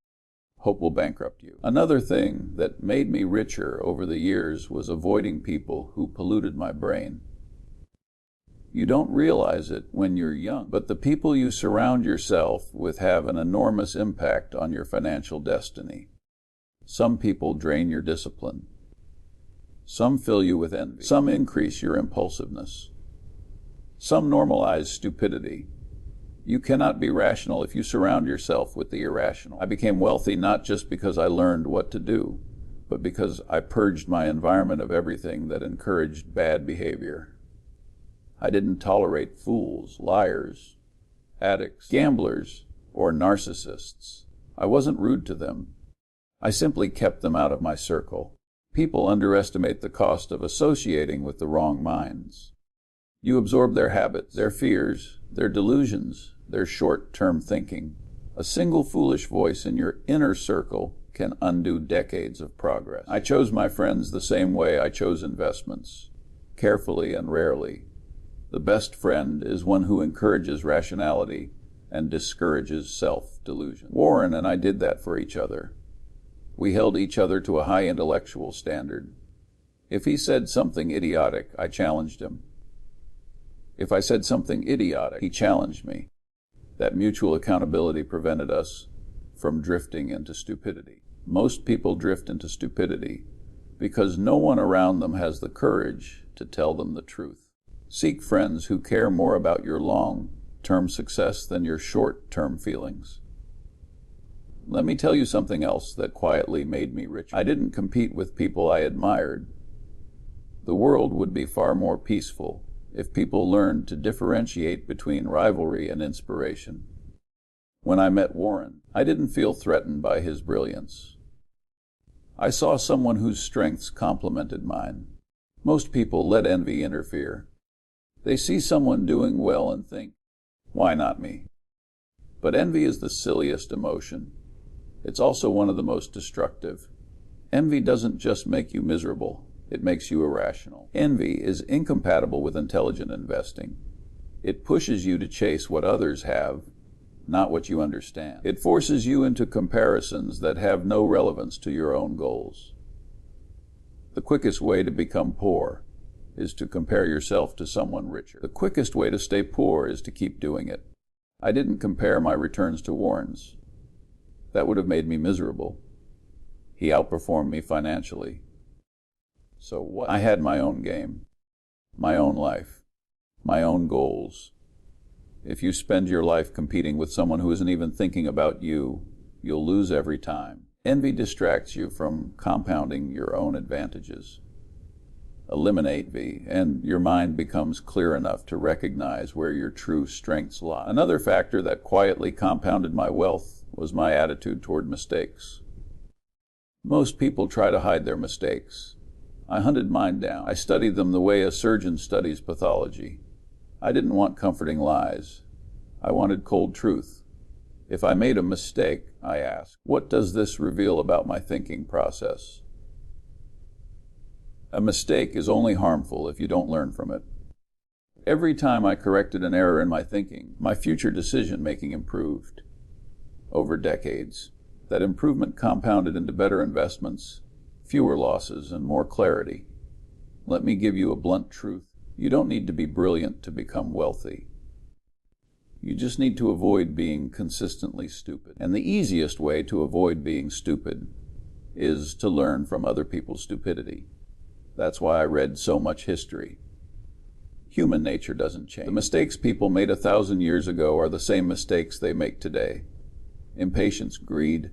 Hope will bankrupt you. Another thing that made me richer over the years was avoiding people who polluted my brain. You don't realize it when you're young, but the people you surround yourself with have an enormous impact on your financial destiny. Some people drain your discipline. Some fill you with envy. Some increase your impulsiveness. Some normalize stupidity. You cannot be rational if you surround yourself with the irrational. I became wealthy not just because I learned what to do, but because I purged my environment of everything that encouraged bad behavior. I didn't tolerate fools, liars, addicts, gamblers, or narcissists. I wasn't rude to them. I simply kept them out of my circle. People underestimate the cost of associating with the wrong minds. You absorb their habits, their fears, their delusions, their short-term thinking. A single foolish voice in your inner circle can undo decades of progress. I chose my friends the same way I chose investments, carefully and rarely. The best friend is one who encourages rationality and discourages self-delusion. Warren and I did that for each other. We held each other to a high intellectual standard. If he said something idiotic, I challenged him. If I said something idiotic, he challenged me. That mutual accountability prevented us from drifting into stupidity. Most people drift into stupidity because no one around them has the courage to tell them the truth. Seek friends who care more about your long-term success than your short-term feelings. Let me tell you something else that quietly made me rich. I didn't compete with people I admired. The world would be far more peaceful if people learned to differentiate between rivalry and inspiration. When I met Warren, I didn't feel threatened by his brilliance. I saw someone whose strengths complemented mine. Most people let envy interfere. They see someone doing well and think, why not me? But envy is the silliest emotion. It's also one of the most destructive. Envy doesn't just make you miserable, it makes you irrational. Envy is incompatible with intelligent investing. It pushes you to chase what others have, not what you understand. It forces you into comparisons that have no relevance to your own goals. The quickest way to become poor is to compare yourself to someone richer. The quickest way to stay poor is to keep doing it. I didn't compare my returns to Warren's. That would have made me miserable. He outperformed me financially. So what? I had my own game, my own life, my own goals. If you spend your life competing with someone who isn't even thinking about you, you'll lose every time. Envy distracts you from compounding your own advantages. Eliminate envy, and your mind becomes clear enough to recognize where your true strengths lie. Another factor that quietly compounded my wealth was my attitude toward mistakes. Most people try to hide their mistakes. I hunted mine down. I studied them the way a surgeon studies pathology. I didn't want comforting lies. I wanted cold truth. If I made a mistake, I asked, what does this reveal about my thinking process? A mistake is only harmful if you don't learn from it. Every time I corrected an error in my thinking, my future decision-making improved. Over decades, that improvement compounded into better investments, fewer losses, and more clarity. Let me give you a blunt truth. You don't need to be brilliant to become wealthy. You just need to avoid being consistently stupid. And the easiest way to avoid being stupid is to learn from other people's stupidity. That's why I read so much history. Human nature doesn't change. The mistakes people made 1,000 years ago are the same mistakes they make today. Impatience, greed,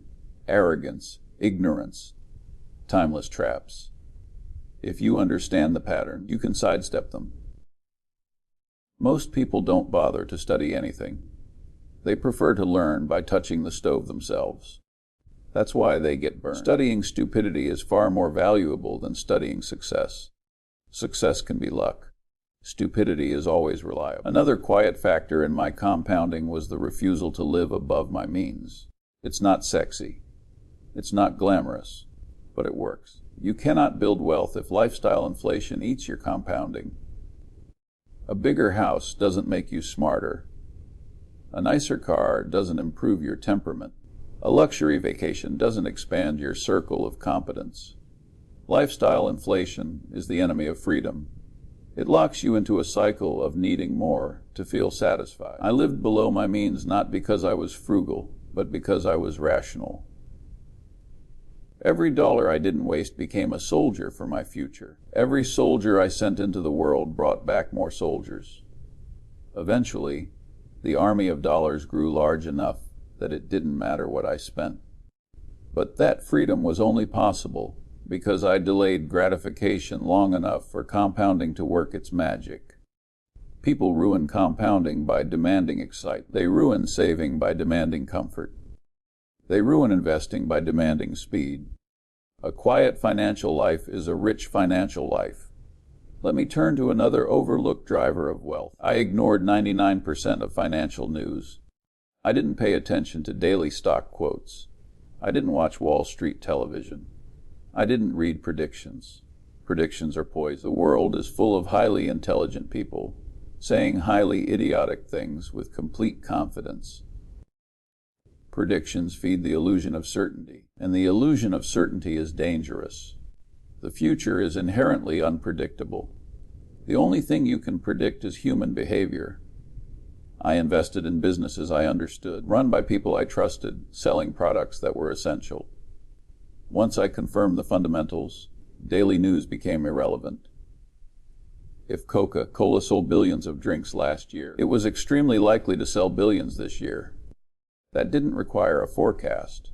arrogance, ignorance, timeless traps. If you understand the pattern, you can sidestep them. Most people don't bother to study anything. They prefer to learn by touching the stove themselves. That's why they get burned. Studying stupidity is far more valuable than studying success. Success can be luck. Stupidity is always reliable. Another quiet factor in my compounding was the refusal to live above my means. It's not sexy. It's not glamorous, but it works. You cannot build wealth if lifestyle inflation eats your compounding. A bigger house doesn't make you smarter. A nicer car doesn't improve your temperament. A luxury vacation doesn't expand your circle of competence. Lifestyle inflation is the enemy of freedom. It locks you into a cycle of needing more to feel satisfied. I lived below my means not because I was frugal, but because I was rational. Every dollar I didn't waste became a soldier for my future. Every soldier I sent into the world brought back more soldiers. Eventually, the army of dollars grew large enough that it didn't matter what I spent. But that freedom was only possible because I delayed gratification long enough for compounding to work its magic. People ruin compounding by demanding excitement. They ruin saving by demanding comfort. They ruin investing by demanding speed. A quiet financial life is a rich financial life. Let me turn to another overlooked driver of wealth. I ignored 99% of financial news. I didn't pay attention to daily stock quotes. I didn't watch Wall Street television. I didn't read predictions. Predictions are poison. The world is full of highly intelligent people saying highly idiotic things with complete confidence. Predictions feed the illusion of certainty, and the illusion of certainty is dangerous. The future is inherently unpredictable. The only thing you can predict is human behavior. I invested in businesses I understood, run by people I trusted, selling products that were essential. Once I confirmed the fundamentals, daily news became irrelevant. If Coca-Cola sold billions of drinks last year, it was extremely likely to sell billions this year. That didn't require a forecast.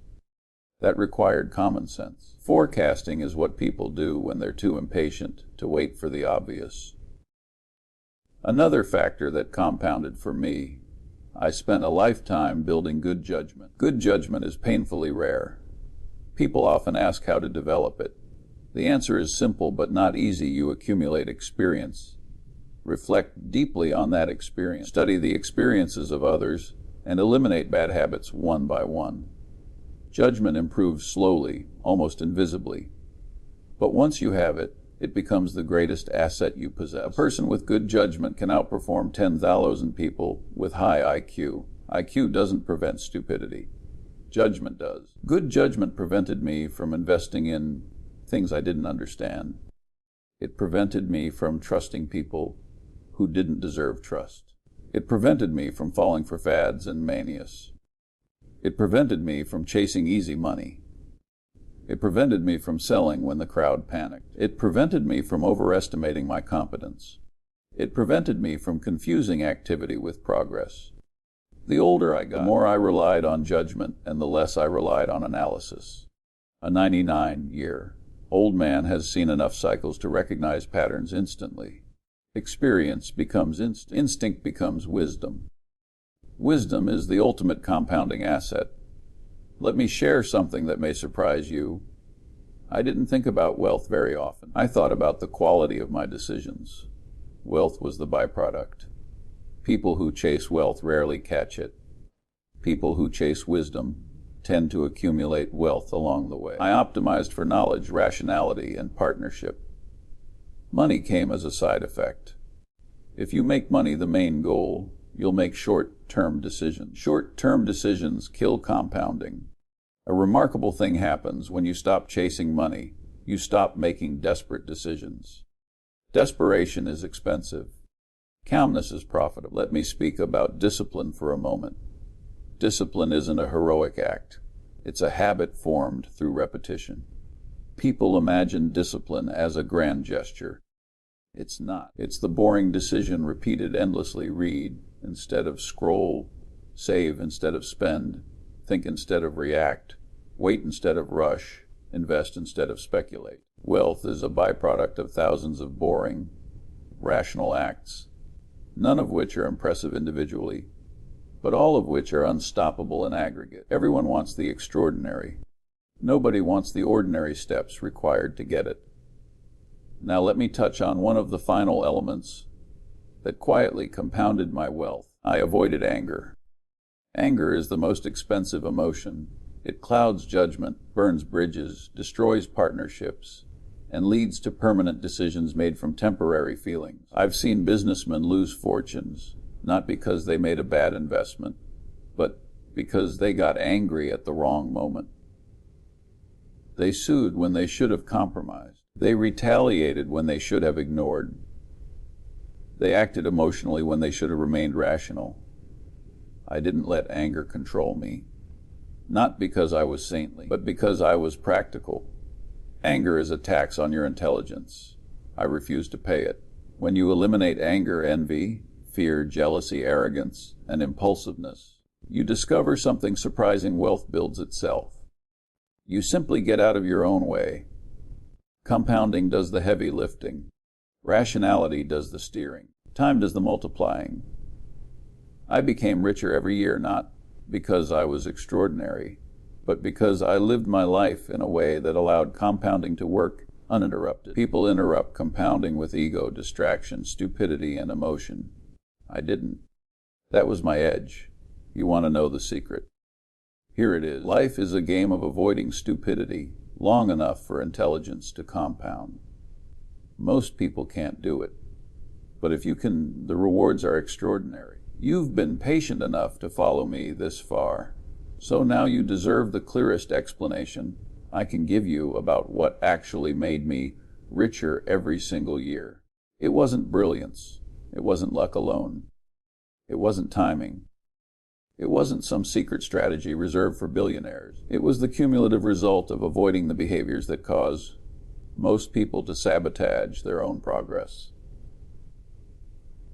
That required common sense. Forecasting is what people do when they're too impatient to wait for the obvious. Another factor that compounded for me, I spent a lifetime building good judgment. Good judgment is painfully rare. People often ask how to develop it. The answer is simple but not easy. You accumulate experience. Reflect deeply on that experience. Study the experiences of others and eliminate bad habits one by one. Judgment improves slowly, almost invisibly. But once you have it, it becomes the greatest asset you possess. A person with good judgment can outperform 10,000 people with high IQ. IQ doesn't prevent stupidity. Judgment does. Good judgment prevented me from investing in things I didn't understand. It prevented me from trusting people who didn't deserve trust. It prevented me from falling for fads and manias. It prevented me from chasing easy money. It prevented me from selling when the crowd panicked. It prevented me from overestimating my competence. It prevented me from confusing activity with progress. The older I got, the more I relied on judgment and the less I relied on analysis. A 99-year-old man has seen enough cycles to recognize patterns instantly. Experience becomes instinct. Instinct becomes wisdom. Wisdom is the ultimate compounding asset. Let me share something that may surprise you. I didn't think about wealth very often. I thought about the quality of my decisions. Wealth was the byproduct. People who chase wealth rarely catch it. People who chase wisdom tend to accumulate wealth along the way. I optimized for knowledge, rationality, and partnership. Money came as a side effect. If you make money the main goal, you'll make short-term decisions. Short-term decisions kill compounding. A remarkable thing happens when you stop chasing money. You stop making desperate decisions. Desperation is expensive. Calmness is profitable. Let me speak about discipline for a moment. Discipline isn't a heroic act. It's a habit formed through repetition. People imagine discipline as a grand gesture. It's not. It's the boring decision repeated endlessly. Read instead of scroll, save instead of spend, think instead of react, wait instead of rush, invest instead of speculate. Wealth is a byproduct of thousands of boring, rational acts, none of which are impressive individually, but all of which are unstoppable in aggregate. Everyone wants the extraordinary. Nobody wants the ordinary steps required to get it. Now let me touch on one of the final elements that quietly compounded my wealth. I avoided anger. Anger is the most expensive emotion. It clouds judgment, burns bridges, destroys partnerships, and leads to permanent decisions made from temporary feelings. I've seen businessmen lose fortunes, not because they made a bad investment, but because they got angry at the wrong moment. They sued when they should have compromised. They retaliated when they should have ignored. They acted emotionally when they should have remained rational. I didn't let anger control me, not because I was saintly, but because I was practical. Anger is a tax on your intelligence. I refuse to pay it. When you eliminate anger, envy, fear, jealousy, arrogance, and impulsiveness, you discover something surprising. Wealth builds itself. You simply get out of your own way. Compounding does the heavy lifting. Rationality does the steering. Time does the multiplying. I became richer every year, not because I was extraordinary, but because I lived my life in a way that allowed compounding to work uninterrupted. People interrupt compounding with ego, distraction, stupidity, and emotion. I didn't. That was my edge. You want to know the secret? Here it is. Life is a game of avoiding stupidity long enough for intelligence to compound. Most people can't do it. But if you can, the rewards are extraordinary. You've been patient enough to follow me this far, so now you deserve the clearest explanation I can give you about what actually made me richer every single year. It wasn't brilliance. It wasn't luck alone. It wasn't timing. It wasn't some secret strategy reserved for billionaires. It was the cumulative result of avoiding the behaviors that cause most people to sabotage their own progress.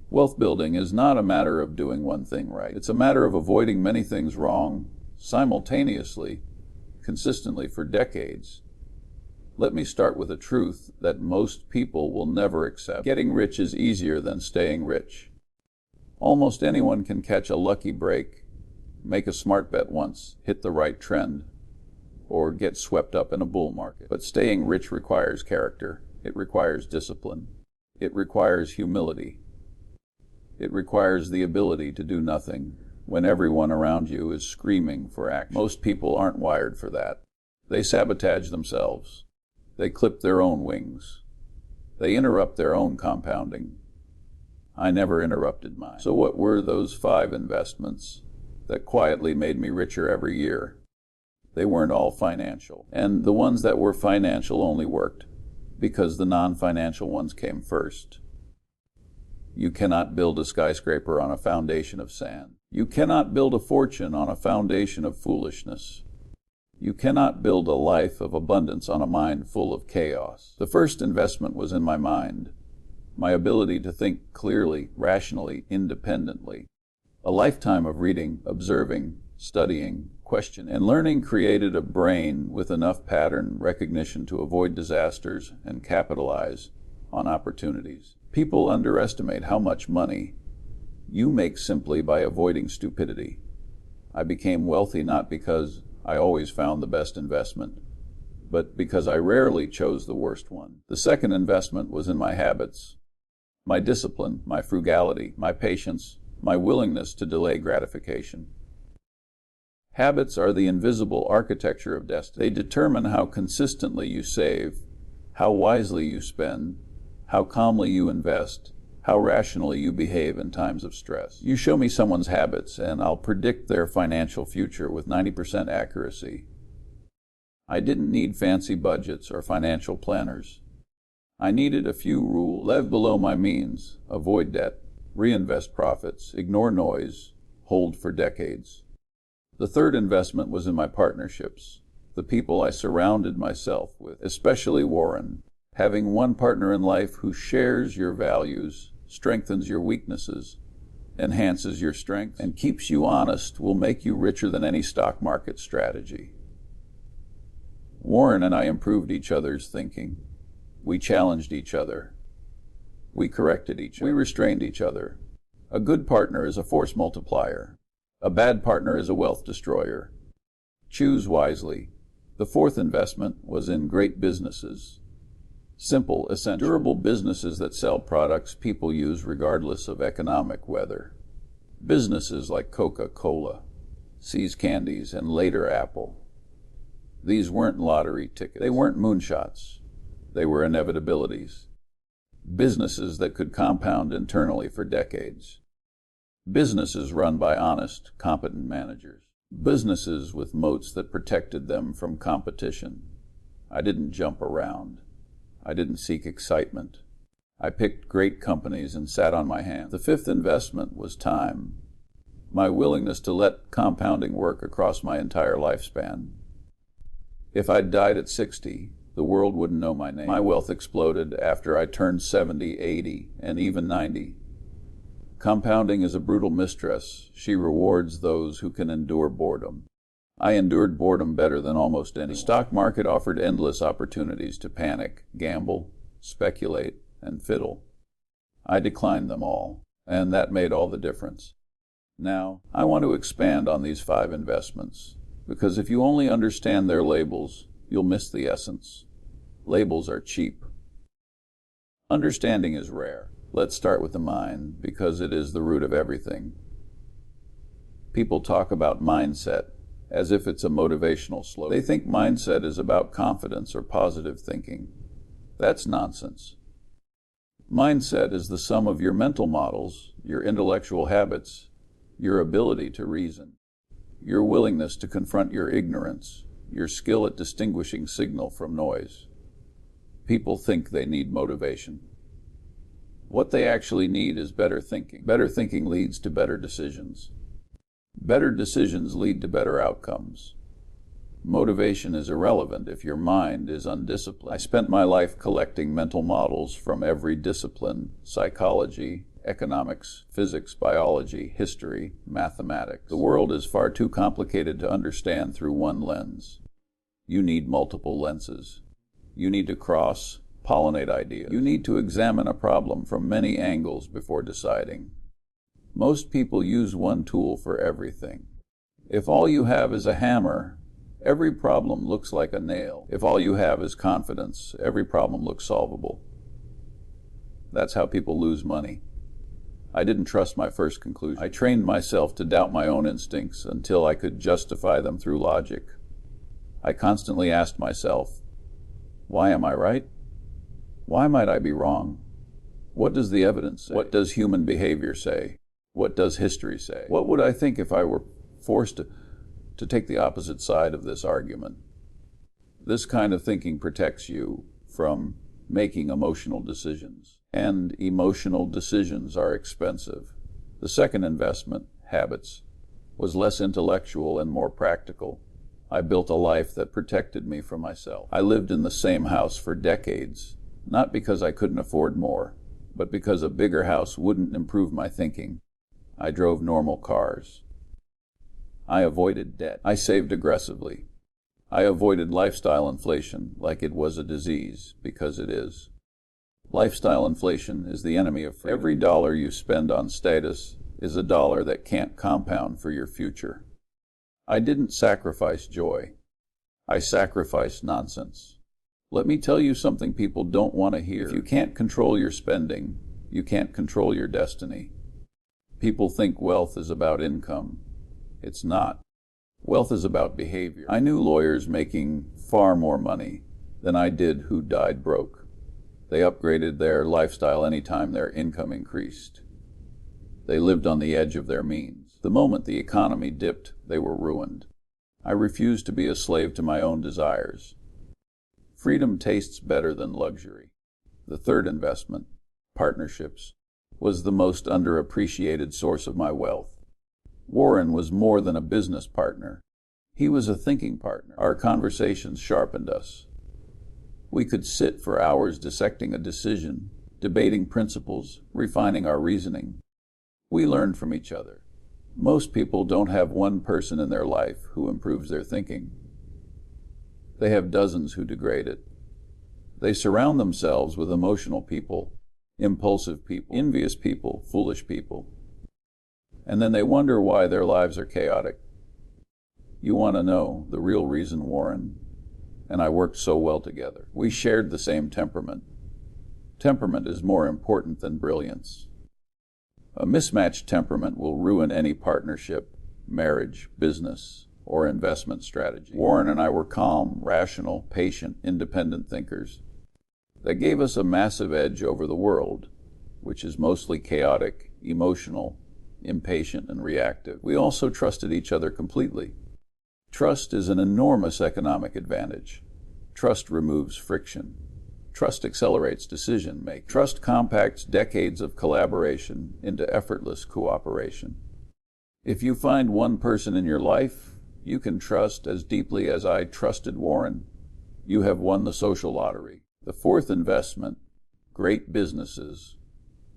Wealth building is not a matter of doing one thing right. It's a matter of avoiding many things wrong, simultaneously, consistently for decades. Let me start with a truth that most people will never accept. Getting rich is easier than staying rich. Almost anyone can catch a lucky break, make a smart bet once, hit the right trend, or get swept up in a bull market. But staying rich requires character. It requires discipline. It requires humility. It requires the ability to do nothing when everyone around you is screaming for action. Most people aren't wired for that. They sabotage themselves. They clip their own wings. They interrupt their own compounding. I never interrupted mine. So what were those 5 investments that quietly made me richer every year? They weren't all financial. And the ones that were financial only worked because the non-financial ones came first. You cannot build a skyscraper on a foundation of sand. You cannot build a fortune on a foundation of foolishness. You cannot build a life of abundance on a mind full of chaos. The first investment was in my mind, my ability to think clearly, rationally, independently. A lifetime of reading, observing, studying, questioning, and learning created a brain with enough pattern recognition to avoid disasters and capitalize on opportunities. People underestimate how much money you make simply by avoiding stupidity. I became wealthy not because I always found the best investment, but because I rarely chose the worst one. The second investment was in my habits, my discipline, my frugality, my patience, my willingness to delay gratification. Habits are the invisible architecture of destiny. They determine how consistently you save, how wisely you spend, how calmly you invest, how rationally you behave in times of stress. You show me someone's habits, and I'll predict their financial future with 90% accuracy. I didn't need fancy budgets or financial planners. I needed a few rules. Live below my means, avoid debt, reinvest profits, ignore noise, hold for decades. The third investment was in my partnerships, the people I surrounded myself with, especially Warren. Having one partner in life who shares your values, strengthens your weaknesses, enhances your strength, and keeps you honest will make you richer than any stock market strategy. Warren and I improved each other's thinking. We challenged each other. We corrected each other. We restrained each other. A good partner is a force multiplier. A bad partner is a wealth destroyer. Choose wisely. The fourth investment was in great businesses. Simple, essential, durable businesses that sell products people use regardless of economic weather. Businesses like Coca-Cola, See's Candies, and later Apple. These weren't lottery tickets. They weren't moonshots. They were inevitabilities. Businesses that could compound internally for decades. Businesses run by honest, competent managers. Businesses with moats that protected them from competition. I didn't jump around. I didn't seek excitement. I picked great companies and sat on my hands. The fifth investment was time. My willingness to let compounding work across my entire lifespan. If I'd died at 60, the world wouldn't know my name. My wealth exploded after I turned 70, 80, and even 90. Compounding is a brutal mistress. She rewards those who can endure boredom. I endured boredom better than almost any. The stock market offered endless opportunities to panic, gamble, speculate, and fiddle. I declined them all, and that made all the difference. Now, I want to expand on these 5 investments, because if you only understand their labels, you'll miss the essence. Labels are cheap. Understanding is rare. Let's start with the mind, because it is the root of everything. People talk about mindset as if it's a motivational slogan. They think mindset is about confidence or positive thinking. That's nonsense. Mindset is the sum of your mental models, your intellectual habits, your ability to reason, your willingness to confront your ignorance, your skill at distinguishing signal from noise. People think they need motivation. What they actually need is better thinking. Better thinking leads to better decisions. Better decisions lead to better outcomes. Motivation is irrelevant if your mind is undisciplined. I spent my life collecting mental models from every discipline: psychology, economics, physics, biology, history, mathematics. The world is far too complicated to understand through one lens. You need multiple lenses. You need to cross-pollinate ideas. You need to examine a problem from many angles before deciding. Most people use one tool for everything. If all you have is a hammer, every problem looks like a nail. If all you have is confidence, every problem looks solvable. That's how people lose money. I didn't trust my first conclusion. I trained myself to doubt my own instincts until I could justify them through logic. I constantly asked myself, why am I right? Why might I be wrong? What does the evidence say? What does human behavior say? What does history say? What would I think if I were forced to take the opposite side of this argument? This kind of thinking protects you from making emotional decisions. And emotional decisions are expensive. The second investment, habits, was less intellectual and more practical. I built a life that protected me from myself. I lived in the same house for decades, not because I couldn't afford more, but because a bigger house wouldn't improve my thinking. I drove normal cars. I avoided debt. I saved aggressively. I avoided lifestyle inflation like it was a disease, because it is. Lifestyle inflation is the enemy of freedom. Every dollar you spend on status is a dollar that can't compound for your future. I didn't sacrifice joy. I sacrificed nonsense. Let me tell you something people don't want to hear. If you can't control your spending, you can't control your destiny. People think wealth is about income. It's not. Wealth is about behavior. I knew lawyers making far more money than I did who died broke. They upgraded their lifestyle anytime their income increased. They lived on the edge of their means. The moment the economy dipped, they were ruined. I refused to be a slave to my own desires. Freedom tastes better than luxury. The third investment, partnerships, was the most underappreciated source of my wealth. Warren was more than a business partner. He was a thinking partner. Our conversations sharpened us. We could sit for hours dissecting a decision, debating principles, refining our reasoning. We learned from each other. Most people don't have one person in their life who improves their thinking. They have dozens who degrade it. They surround themselves with emotional people, impulsive people, envious people, foolish people. And then they wonder why their lives are chaotic. You want to know the real reason Warren and I worked so well together. We shared the same temperament. Temperament is more important than brilliance. A mismatched temperament will ruin any partnership, marriage, business, or investment strategy. Warren and I were calm, rational, patient, independent thinkers. That gave us a massive edge over the world, which is mostly chaotic, emotional, impatient, and reactive. We also trusted each other completely. Trust is an enormous economic advantage. Trust removes friction. Trust accelerates decision-making. Trust compacts decades of collaboration into effortless cooperation. If you find one person in your life you can trust as deeply as I trusted Warren, you have won the social lottery. The fourth investment, great businesses,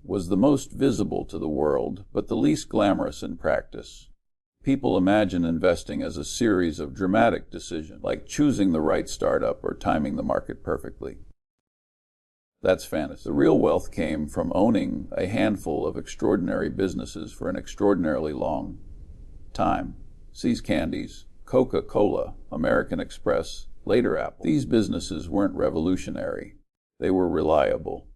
was the most visible to the world, but the least glamorous in practice. People imagine investing as a series of dramatic decisions, like choosing the right startup or timing the market perfectly. That's fantasy. The real wealth came from owning a handful of extraordinary businesses for an extraordinarily long time. See's Candies, Coca-Cola, American Express, later Apple. These businesses weren't revolutionary. They were reliable.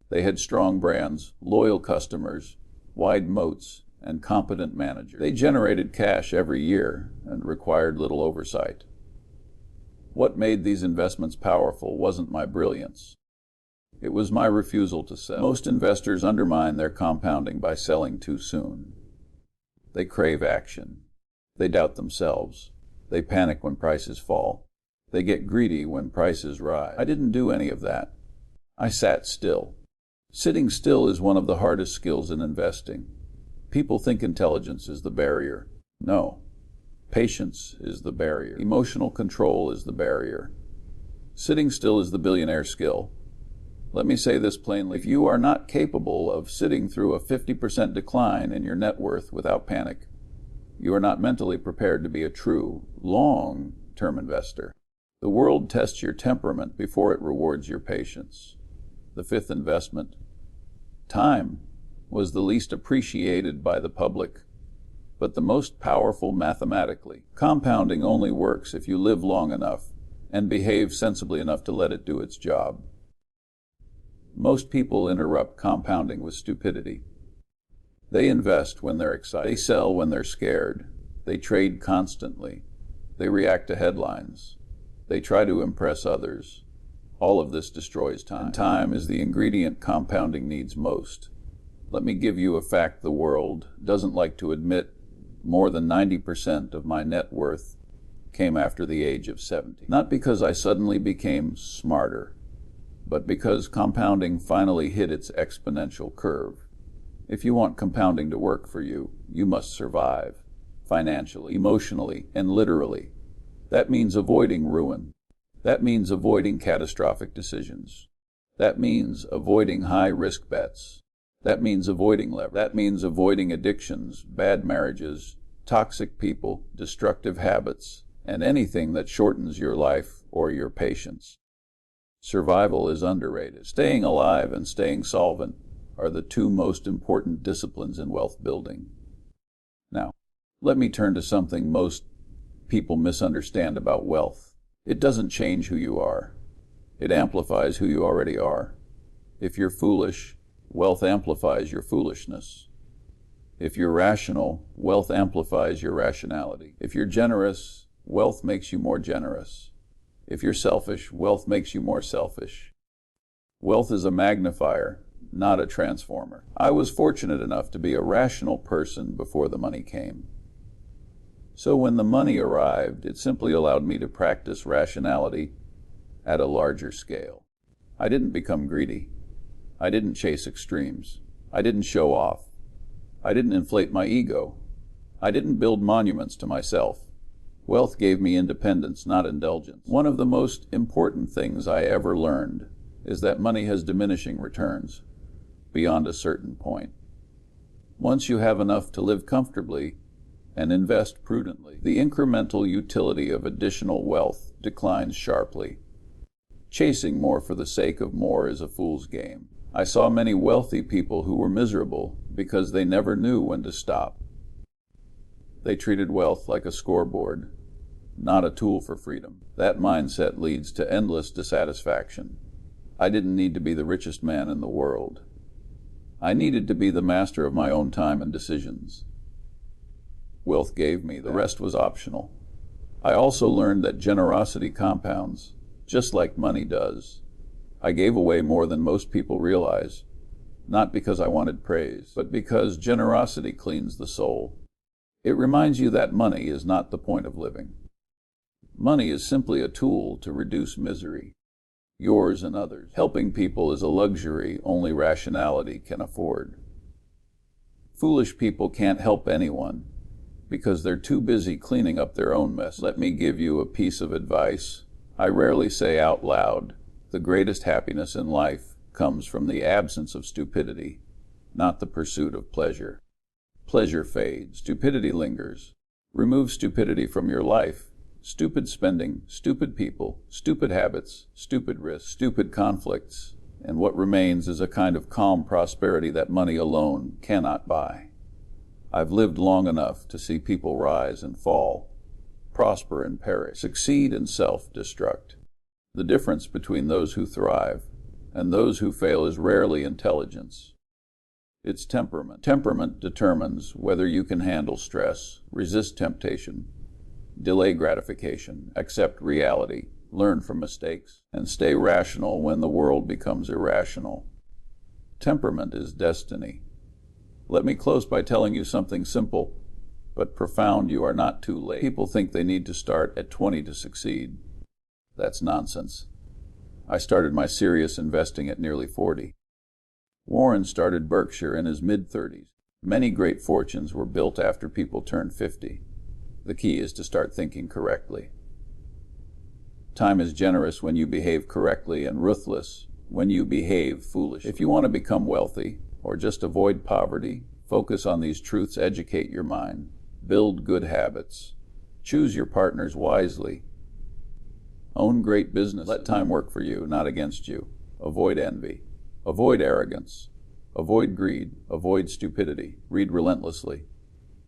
They had strong brands, loyal customers, wide moats, and competent managers. They generated cash every year and required little oversight. What made these investments powerful wasn't my brilliance. It was my refusal to sell. Most investors undermine their compounding by selling too soon. They crave action. They doubt themselves. They panic when prices fall. They get greedy when prices rise. I didn't do any of that. I sat still. Sitting still is one of the hardest skills in investing. People think intelligence is the barrier. No. Patience is the barrier. Emotional control is the barrier. Sitting still is the billionaire skill. Let me say this plainly. If you are not capable of sitting through a 50% decline in your net worth without panic, you are not mentally prepared to be a true, long-term investor. The world tests your temperament before it rewards your patience. The fifth investment, time, was the least appreciated by the public, but the most powerful mathematically. Compounding only works if you live long enough and behave sensibly enough to let it do its job. Most people interrupt compounding with stupidity. They invest when they're excited. They sell when they're scared. They trade constantly. They react to headlines. They try to impress others. All of this destroys time. And time is the ingredient compounding needs most. Let me give you a fact the world doesn't like to admit. More than 90% of my net worth came after the age of 70. Not because I suddenly became smarter, but because compounding finally hit its exponential curve. If you want compounding to work for you, you must survive, financially, emotionally, and literally. That means avoiding ruin. That means avoiding catastrophic decisions. That means avoiding high-risk bets. That means avoiding leverage. That means avoiding addictions, bad marriages, toxic people, destructive habits, and anything that shortens your life or your patience. Survival is underrated. Staying alive and staying solvent are the two most important disciplines in wealth building. Now, let me turn to something most people misunderstand about wealth. It doesn't change who you are. It amplifies who you already are. If you're foolish, wealth amplifies your foolishness. If you're rational, wealth amplifies your rationality. If you're generous, wealth makes you more generous. If you're selfish, wealth makes you more selfish. Wealth is a magnifier, not a transformer. I was fortunate enough to be a rational person before the money came. So when the money arrived, it simply allowed me to practice rationality at a larger scale. I didn't become greedy. I didn't chase extremes. I didn't show off. I didn't inflate my ego. I didn't build monuments to myself. Wealth gave me independence, not indulgence. One of the most important things I ever learned is that money has diminishing returns beyond a certain point. Once you have enough to live comfortably and invest prudently, the incremental utility of additional wealth declines sharply. Chasing more for the sake of more is a fool's game. I saw many wealthy people who were miserable because they never knew when to stop. They treated wealth like a scoreboard, not a tool for freedom. That mindset leads to endless dissatisfaction. I didn't need to be the richest man in the world. I needed to be the master of my own time and decisions. Wealth gave me, the rest was optional. I also learned that generosity compounds, just like money does. I gave away more than most people realize, not because I wanted praise, but because generosity cleans the soul. It reminds you that money is not the point of living. Money is simply a tool to reduce misery, yours and others. Helping people is a luxury only rationality can afford. Foolish people can't help anyone because they're too busy cleaning up their own mess. Let me give you a piece of advice I rarely say out loud. The greatest happiness in life comes from the absence of stupidity, not the pursuit of pleasure. Pleasure fades, stupidity lingers. Remove stupidity from your life. Stupid spending, stupid people, stupid habits, stupid risks, stupid conflicts, and what remains is a kind of calm prosperity that money alone cannot buy. I've lived long enough to see people rise and fall, prosper and perish, succeed and self-destruct. The difference between those who thrive and those who fail is rarely intelligence. It's temperament. Temperament determines whether you can handle stress, resist temptation, delay gratification, accept reality, learn from mistakes, and stay rational when the world becomes irrational. Temperament is destiny. Let me close by telling you something simple but profound. You are not too late. People think they need to start at 20 to succeed. That's nonsense. I started my serious investing at nearly 40. Warren started Berkshire in his mid-30s. Many great fortunes were built after people turned 50. The key is to start thinking correctly. Time is generous when you behave correctly and ruthless when you behave foolishly. If you want to become wealthy or just avoid poverty, focus on these truths, educate your mind, build good habits, choose your partners wisely, own great business. Let time work for you, not against you. Avoid envy. Avoid arrogance. Avoid greed. Avoid stupidity. Read relentlessly.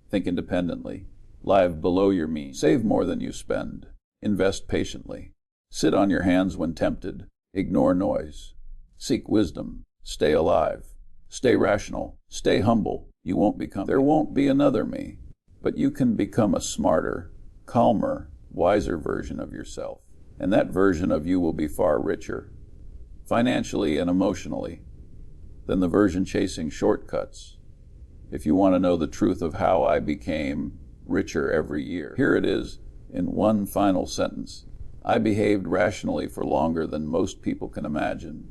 Think independently. Live below your means. Save more than you spend. Invest patiently. Sit on your hands when tempted. Ignore noise. Seek wisdom. Stay alive. Stay rational. Stay humble. You won't become. There won't be another me, but you can become a smarter, calmer, wiser version of yourself. And that version of you will be far richer, financially and emotionally, than the version chasing shortcuts. If you want to know the truth of how I became richer every year, here it is in one final sentence. I behaved rationally for longer than most people can imagine.